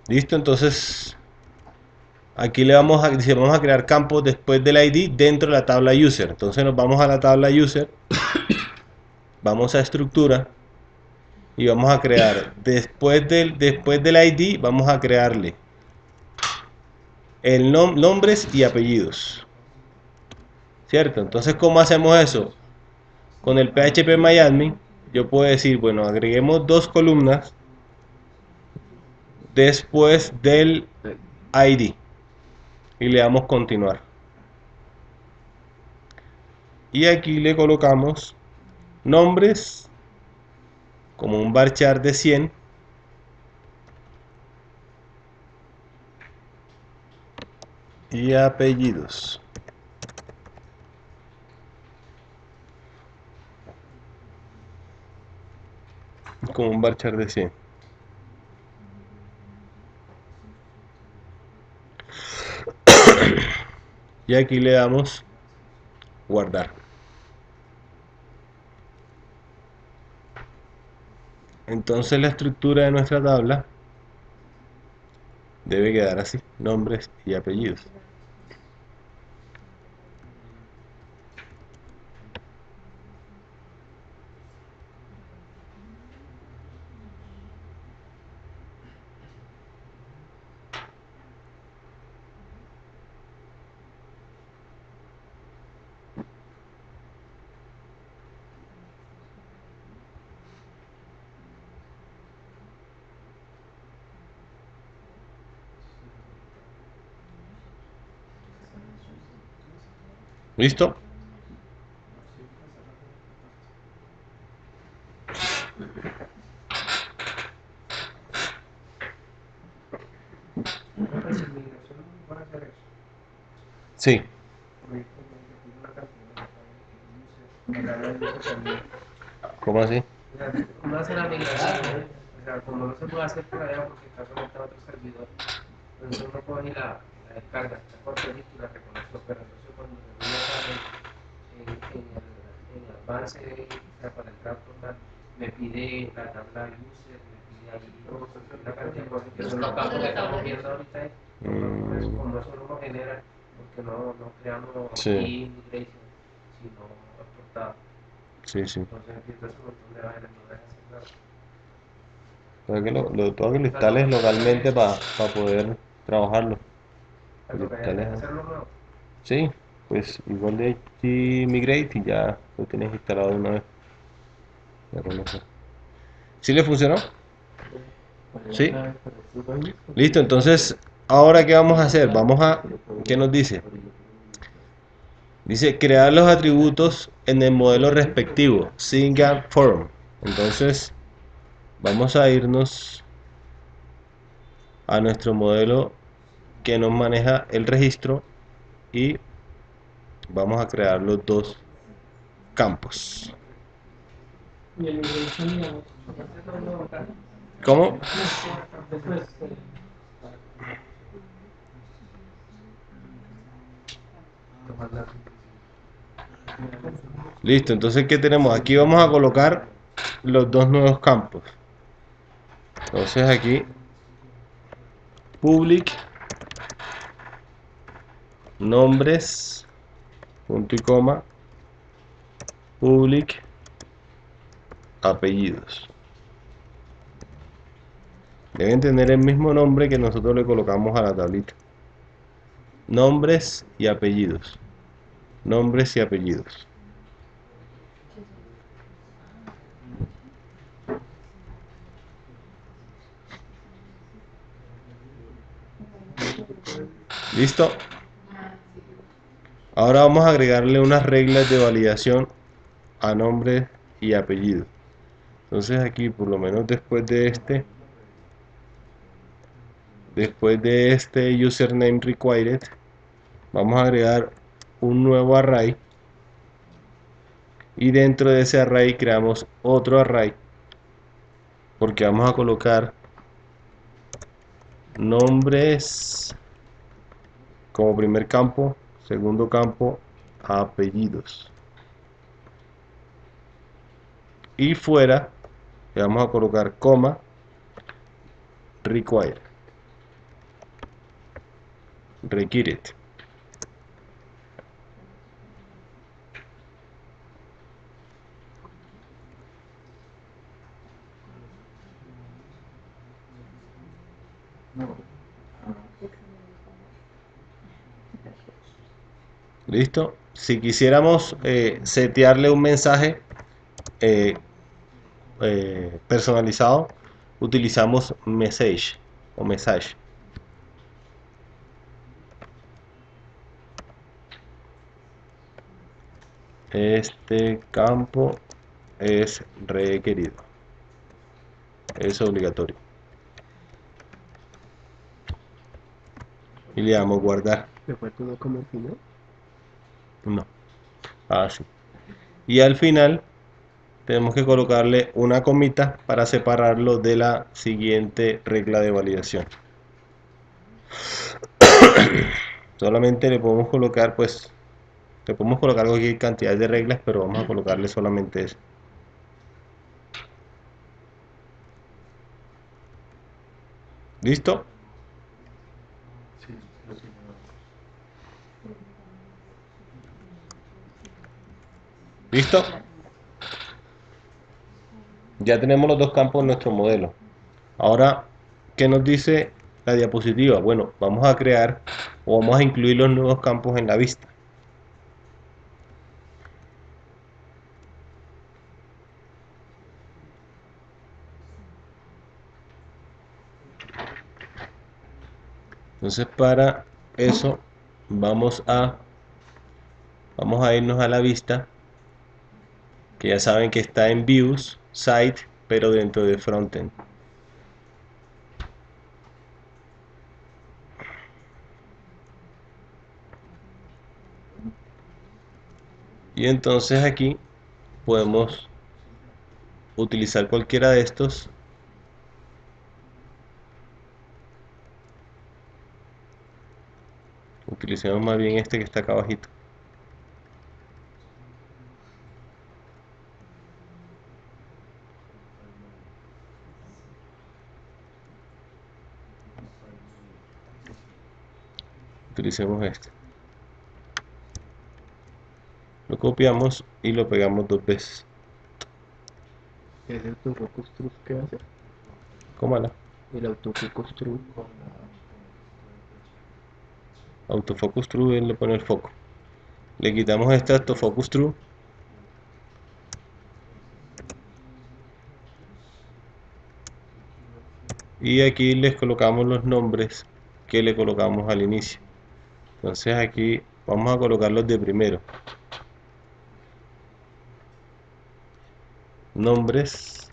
Listo, entonces aquí le vamos a crear campos después del ID dentro de la tabla user. Entonces nos vamos a la tabla user, vamos a estructura y vamos a crear después del ID, vamos a crearle el nombres y apellidos. ¿Cierto? Entonces, ¿cómo hacemos eso? Con el phpMyAdmin yo puedo decir, bueno, agreguemos dos columnas después del ID y le damos continuar. Y aquí le colocamos nombres como un varchar de 100 y apellidos. Como un varchar de 100. Y aquí le damos guardar. Entonces la estructura de nuestra tabla debe quedar así, nombres y apellidos. ¿Listo? Pues en migración no van a hacer eso. Sí. Porque tiene una cantidad de también. ¿Cómo así? O sea, uno hace la migración, o sea, como no se puede hacer por allá porque está conectado a otro servidor, entonces uno coge y la descarga, está por proyecto y la reconoce, pero entonces cuando se ve en el avance, o sea, para entrar total, me pide la tabla user, me pide ahí una cantidad de cosas que son los campos que estamos viendo ahorita, entonces como eso no lo genera, porque no creamos Sí. aquí migration, sino exportado. Sí, sí. Entonces entiendo ese montón de vainas, no deja hacer nada. Para que todo que lo instales localmente para poder trabajarlo. Pero Lo que instales, hay que hacerlo nuevo. sí, pues igual de aquí migrate y ya lo tienes instalado de una vez. Ya con eso. ¿Sí le funcionó? Sí. Listo, entonces, ¿ahora qué vamos a hacer? ¿Qué nos dice? Dice, crear los atributos en el modelo respectivo, Singa Form. Entonces, vamos a irnos a nuestro modelo que nos maneja el registro y vamos a crear los dos campos. Y el migration, digamos, ¿Cómo? después, Listo, entonces ¿qué tenemos? Aquí vamos a colocar los dos nuevos campos. Entonces aquí public nombres punto y coma public apellidos. Deben tener el mismo nombre que nosotros le colocamos a la tablita. Nombres y apellidos. Nombres y apellidos. ¿Listo? Ahora vamos a agregarle unas reglas de validación a nombre y apellido. Entonces aquí, por lo menos después de este username required, vamos a agregar un nuevo array, y dentro de ese array creamos otro array, porque vamos a colocar nombres como primer campo, segundo campo apellidos, y fuera le vamos a colocar coma required, required. ¿Listo? Si quisiéramos setearle un mensaje eh, personalizado, utilizamos message o message. Este campo es requerido, es obligatorio, y le damos guardar. ¿Me falta uno como el final? No, así. Y al final tenemos que colocarle una comita para separarlo de la siguiente regla de validación. Solamente le podemos colocar, pues, le podemos colocar cualquier cantidad de reglas, pero vamos a colocarle solamente eso. ¿Listo? ¿Listo? Ya tenemos los dos campos en nuestro modelo. Ahora, ¿qué nos dice la diapositiva? Bueno, vamos a crear o vamos a incluir los nuevos campos en la vista. Entonces, para eso vamos a irnos a la vista, que ya saben que está en Views, Site, pero dentro de Frontend. Y entonces aquí podemos utilizar cualquiera de estos. Utilicemos más bien este que está acá abajito. Utilicemos este. Lo copiamos y lo pegamos dos veces. ¿Es el autofocus true que hace? Cómala. El autofocus true. Autofocus true, él le pone el foco. Le quitamos este autofocus true. Y aquí les colocamos los nombres que le colocamos al inicio. Entonces aquí vamos a colocar los de primero. Nombres,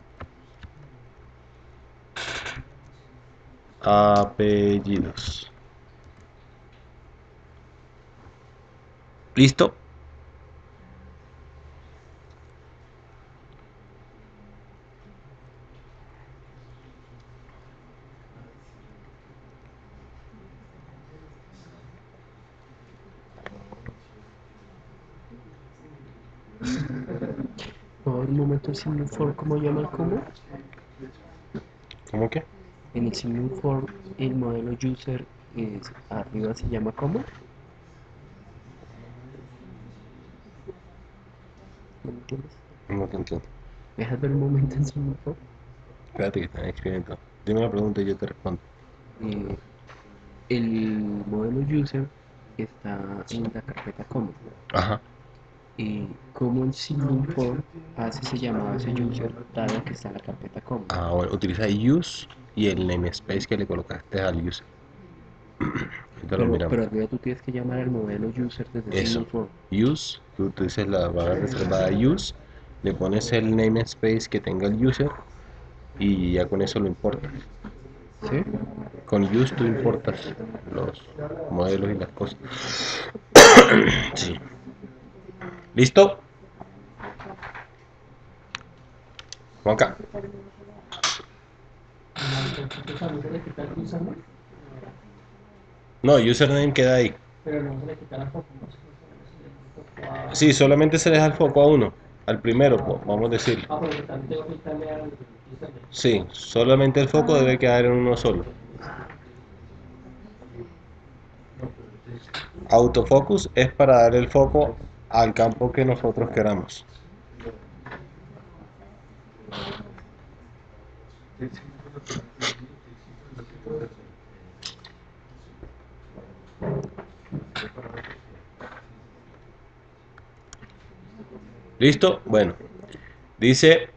apellidos. ¿Listo? ver un momento el signal for, ¿cómo llama el combo? ¿Cómo que? En el signal for, el modelo user arriba se llama ¿cómo? ¿No me entiendes? No te entiendo. ¿Me dejas ver un momento el signal for? Espérate que están escribiendo. Dime la pregunta y yo te respondo. Eh, el modelo user está en la carpeta common. Ajá. Como el signal for hace ese llamado a ese user dado que está en la carpeta common. Ahora utiliza use y el namespace que le colocaste al user. Ahorita lo miramos. Pero arriba tú tienes que llamar al modelo user desde Eso. signal for. Use, tú dices la barra reservada use, le pones el namespace que tenga el user y ya con eso lo importas. ¿Sí? Con use tú importas los modelos y las cosas. Sí. ¿Listo? Juanca. Entonces a mí se le quita el username, No, username queda ahí. pero no se le quita la foto, no se le foco a... Sí, solamente se deja el foco a uno, al primero, vamos a decir. Ah, porque también tengo que quitarle al username. Sí, solamente el foco debe quedar en uno solo. Autofocus es para dar el foco al campo que nosotros queramos. ¿Listo? Bueno, dice,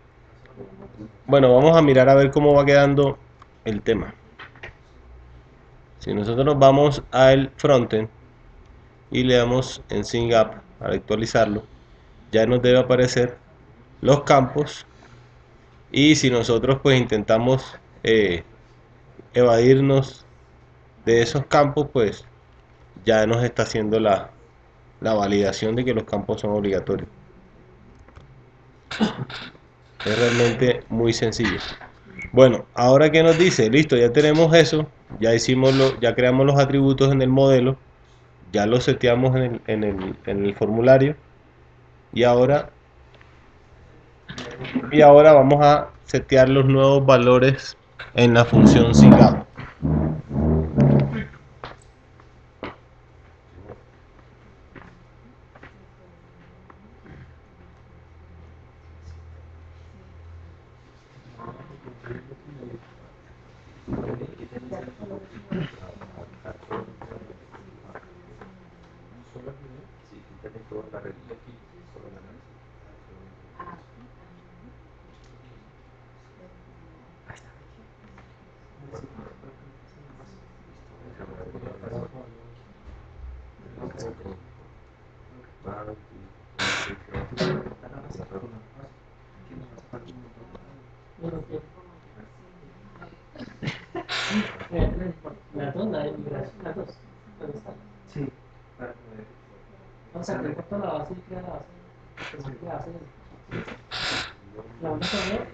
bueno, vamos a mirar a ver cómo va quedando el tema. Si nosotros nos vamos al frontend y le damos en Sync Up para actualizarlo, ya nos debe aparecer los campos, y si nosotros pues intentamos evadirnos de esos campos, pues ya nos está haciendo la validación de que los campos son obligatorios. Es realmente muy sencillo. Bueno, ahora que nos dice, listo, ya tenemos eso, ya ya creamos los atributos en el modelo, ya los seteamos en el formulario, y ahora vamos a setear los nuevos valores en la función SYNCAP. La dos, la de migración, la dos. ¿Dónde está? Sí, para poder. O sea, que corto la base y crea la base. Pues sí, la base. La banda también.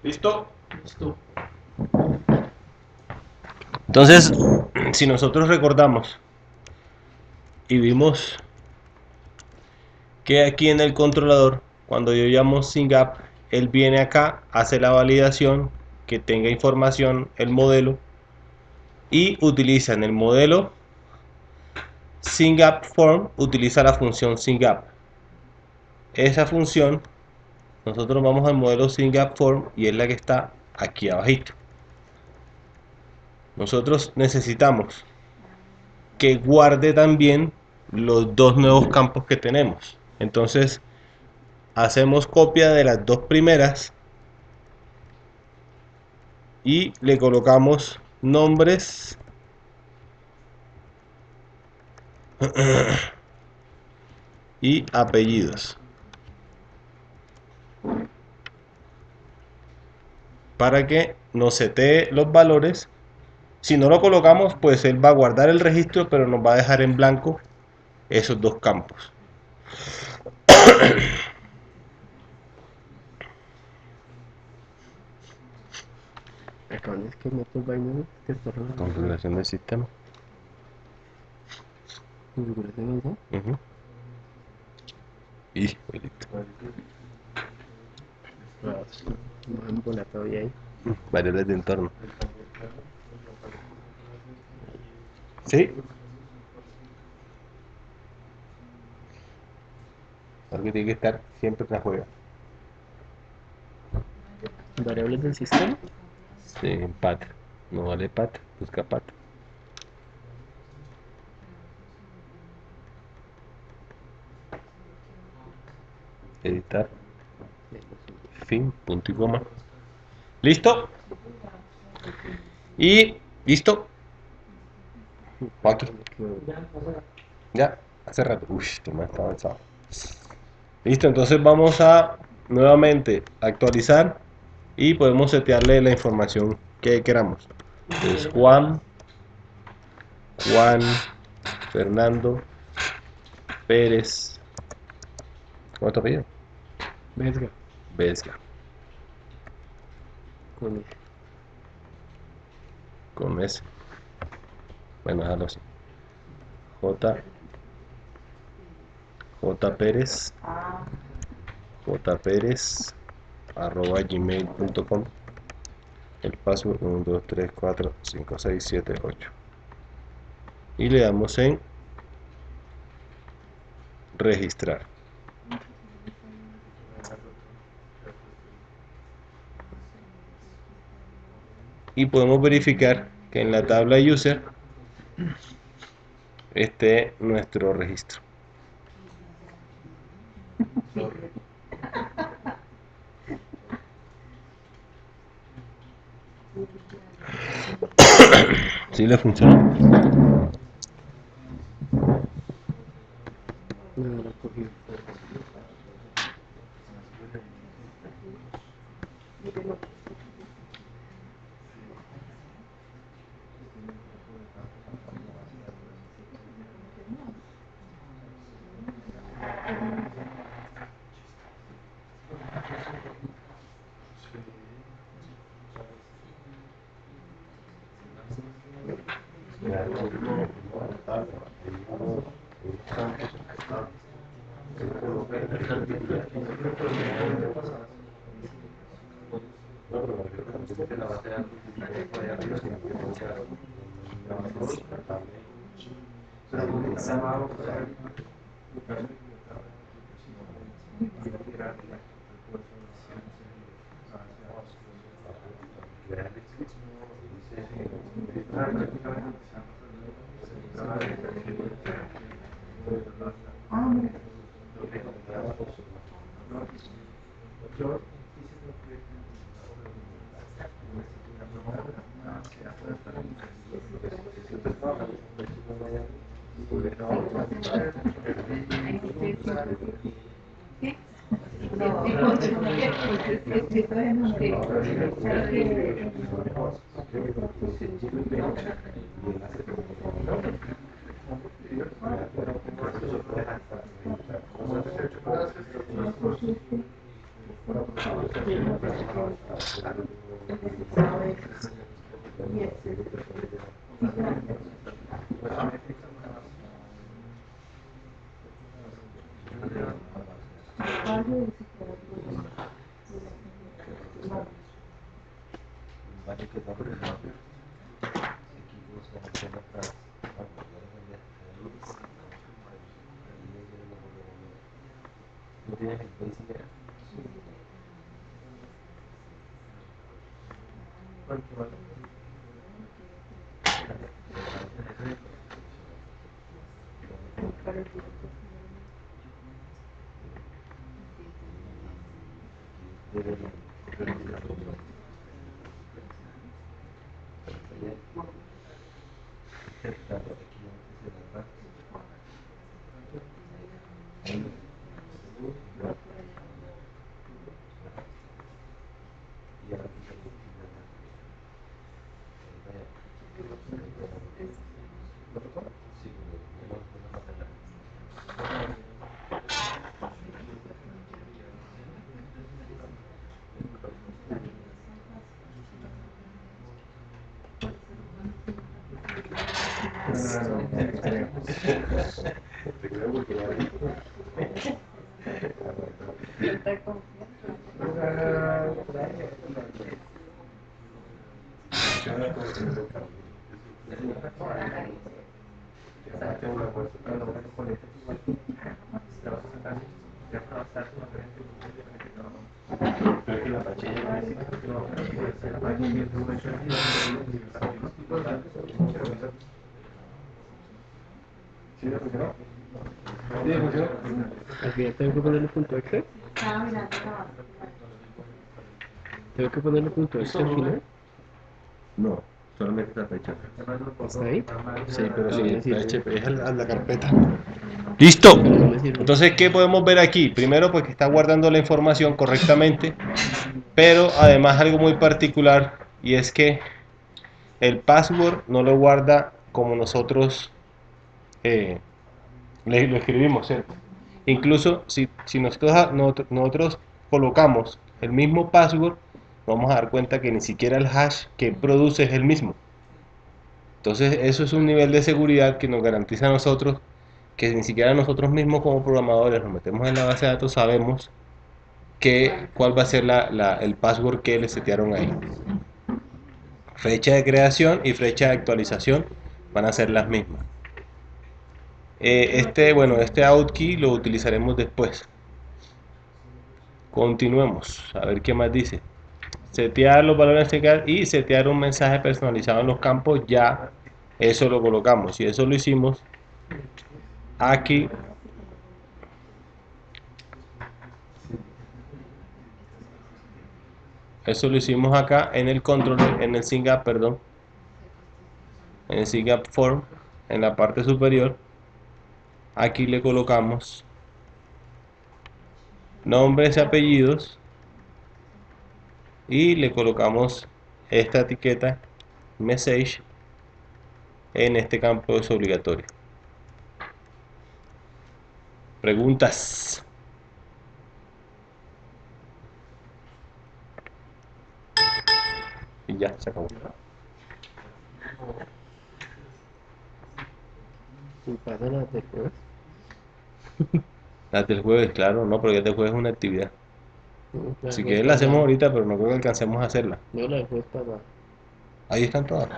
¿Listo? Listo. Entonces, si nosotros recordamos y vimos que aquí en el controlador, cuando yo llamo SYNCAP, él viene acá, hace la validación, que tenga información el modelo, y utiliza en el modelo SYNCAP form, utiliza la función SYNCAP. Esa función, nosotros vamos al modelo SYNCAP form y es la que está aquí abajito. Nosotros necesitamos que guarde también los dos nuevos campos que tenemos. Entonces hacemos copia de las dos primeras y le colocamos nombres y apellidos para que nos setee los valores. Si no lo colocamos, pues él va a guardar el registro, pero nos va a dejar en blanco esos dos campos. Acaban de escribir otros vainas que está raro. Configuración del sistema. Configuración esa. Y listo. Me han volado todavía ahí. Variables de entorno. ¿Sí? Porque tiene que estar siempre en la juega. Variables del sistema. Sí, pat. No vale pat. Busca pat. Editar. Fin. Punto y coma. ¿Listo? Y listo. Aquí. Ya, hace rato. Uy, este más está avanzado. Listo, entonces vamos a nuevamente actualizar y podemos setearle la información que queramos. Entonces Juan Fernando Pérez. ¿Cómo te apellido? Vesga. Vesga. Con ese. Con S. Bueno, déjalo así. J Pérez. J Pérez @gmail.com. El password 1, 2, 3, 4, 5, 6, 7, 8. Y le damos en registrar. Y podemos verificar que en la tabla user esté nuestro registro. ¿Sí le funcionó? No lo cogí. Al final tengo que ponerle punto extra. Estaba mirando la base. Tengo que ponerle punto extra al final. No, solamente esta fecha. ¿Está ahí? Sí, pero No sí, me sirve. HP es la carpeta. ¡Listo! No me sirve. Entonces, ¿qué podemos ver aquí? Primero, pues que está guardando la información correctamente, pero además algo muy particular, y es que el password no lo guarda como nosotros lo escribimos, ¿cierto? Incluso si nosotros colocamos el mismo password, vamos a dar cuenta que ni siquiera el hash que produce es el mismo. Entonces, eso es un nivel de seguridad que nos garantiza a nosotros que ni siquiera nosotros mismos como programadores nos metemos en la base de datos, sabemos cuál va a ser el password que le setearon ahí. Fecha de creación y fecha de actualización van a ser las mismas. Este out key lo utilizaremos después. Continuemos, a ver qué más dice. Setear los valores y setear un mensaje personalizado en los campos, ya eso lo colocamos, y eso lo hicimos aquí. Eso lo hicimos acá en el controller, en el SYNAP, perdón, en el SYNAP form, en la parte superior. Aquí le colocamos nombres y apellidos y le colocamos esta etiqueta message en este campo es obligatorio. Preguntas. Y ya, se acabó. ¿Y pasa la después? Las del jueves, claro, no, pero ya del jueves es una actividad. No, la Si del quieres jueves la hacemos pasado. ahorita, pero no creo que alcancemos a hacerla. No, la del jueves pasado. Ahí están todas.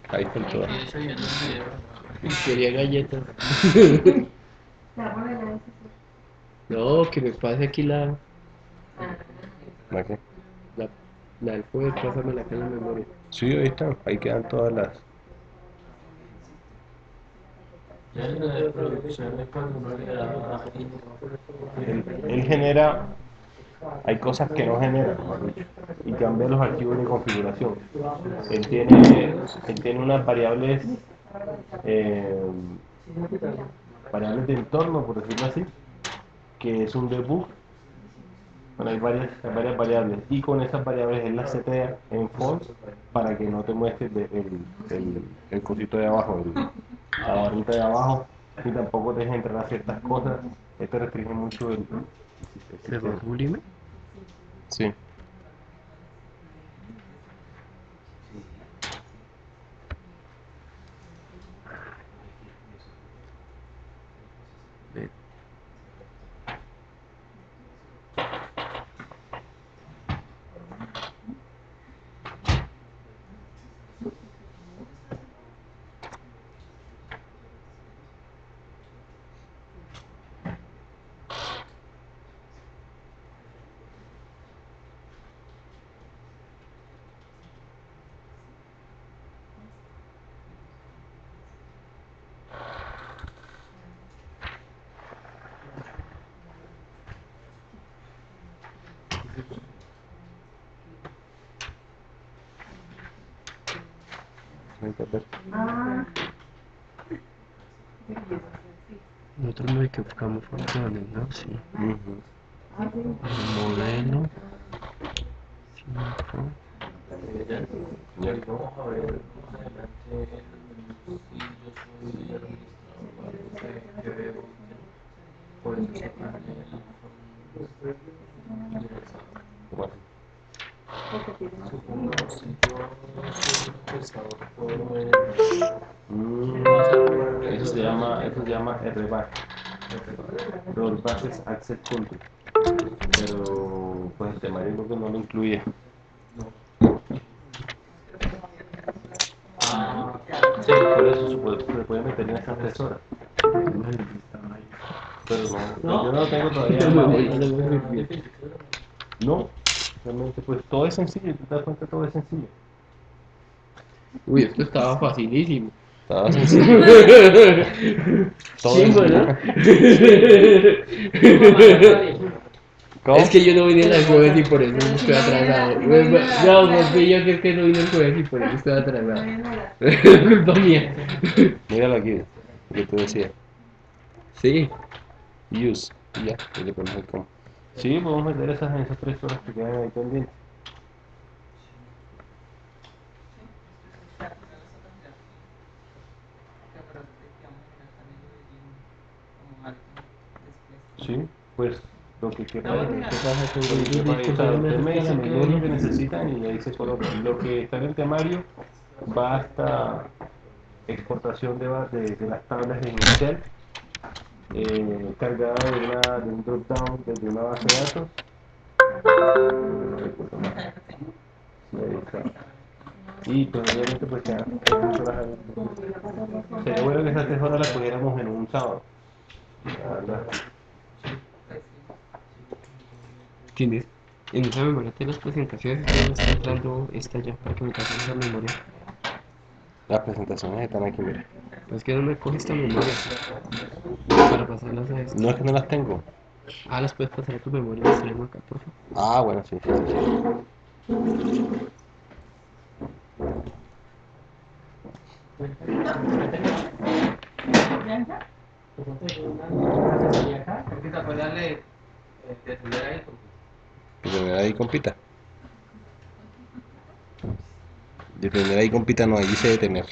Ahí están todas. Quería galletas. Ya, ponle la decisión. No, que me pase aquí ¿Para qué? la, la del jueves, pásamela acá en la memoria. Sí, ahí están. Ahí quedan todas las. Él genera, hay cosas que no genera, mejor dicho, y cambia los archivos de configuración. Él tiene unas eh, variables de entorno, por decirlo así, que es un debug. Bueno, hay varias variables, y con esas variables él las setea en false para que no te muestre el cosito de abajo, la barrita de abajo, y tampoco te deja entrar a ciertas cosas. Esto restringe mucho el ¿Error sublime? Sí. Ah, Nosotros nos equivocamos funciones, ¿no? Sí. Ujú. Modelo 5. Ya. Bueno, eso se llama RBAC. Rollback es Access Control. Pero pues el temario creo que no lo incluye. Sí, por eso se puede meter en esas 3 horas. Pero no, yo no lo tengo todavía. No, realmente pues todo es sencillo, te das cuenta, todo es sencillo. Uy, esto estaba facilísimo. Estaba sencillo. Todo Sí, es- ¿no? ¿Cómo? Es que yo no vine el jueves y por eso estoy atrasado. No, papi, yo creo que no vine el jueves y por eso estoy atrasado. Culpa mía. Míralo aquí, yo te decía. Sí. Use, y ya, y le ponemos el cómo. Sí, podemos meter esas 3 horas que quedan ahí pendientes. Sí, pues lo que quepa, lo que pasa usted me dice qué es lo que necesitan y ahí se coloca. Lo que está en el temario va hasta exportación de las tablas en Excel, cargada de un drop down desde una base de datos. No recuerdo más. Sí, ahí está. Y pues obviamente pues ya, sería bueno que esas 3 horas las cogiéramos en un sábado. La verdad. ¿Tienes? En esa memoria de las presentaciones ya me está entrando esta ya para que me pase esa memoria. Las presentaciones están aquí, mira. Es que no me coge esta memoria para pasarlas a esto. No es que no las tengo. Ah, las puedes pasar a tu memoria y las tenemos acá, por favor. Ah, bueno, sí, sí, sí. ¿Bianca? Es que te acuerdas de tener ahí. De tener ahí compita. De tener ahí compita no, ahí dice detener.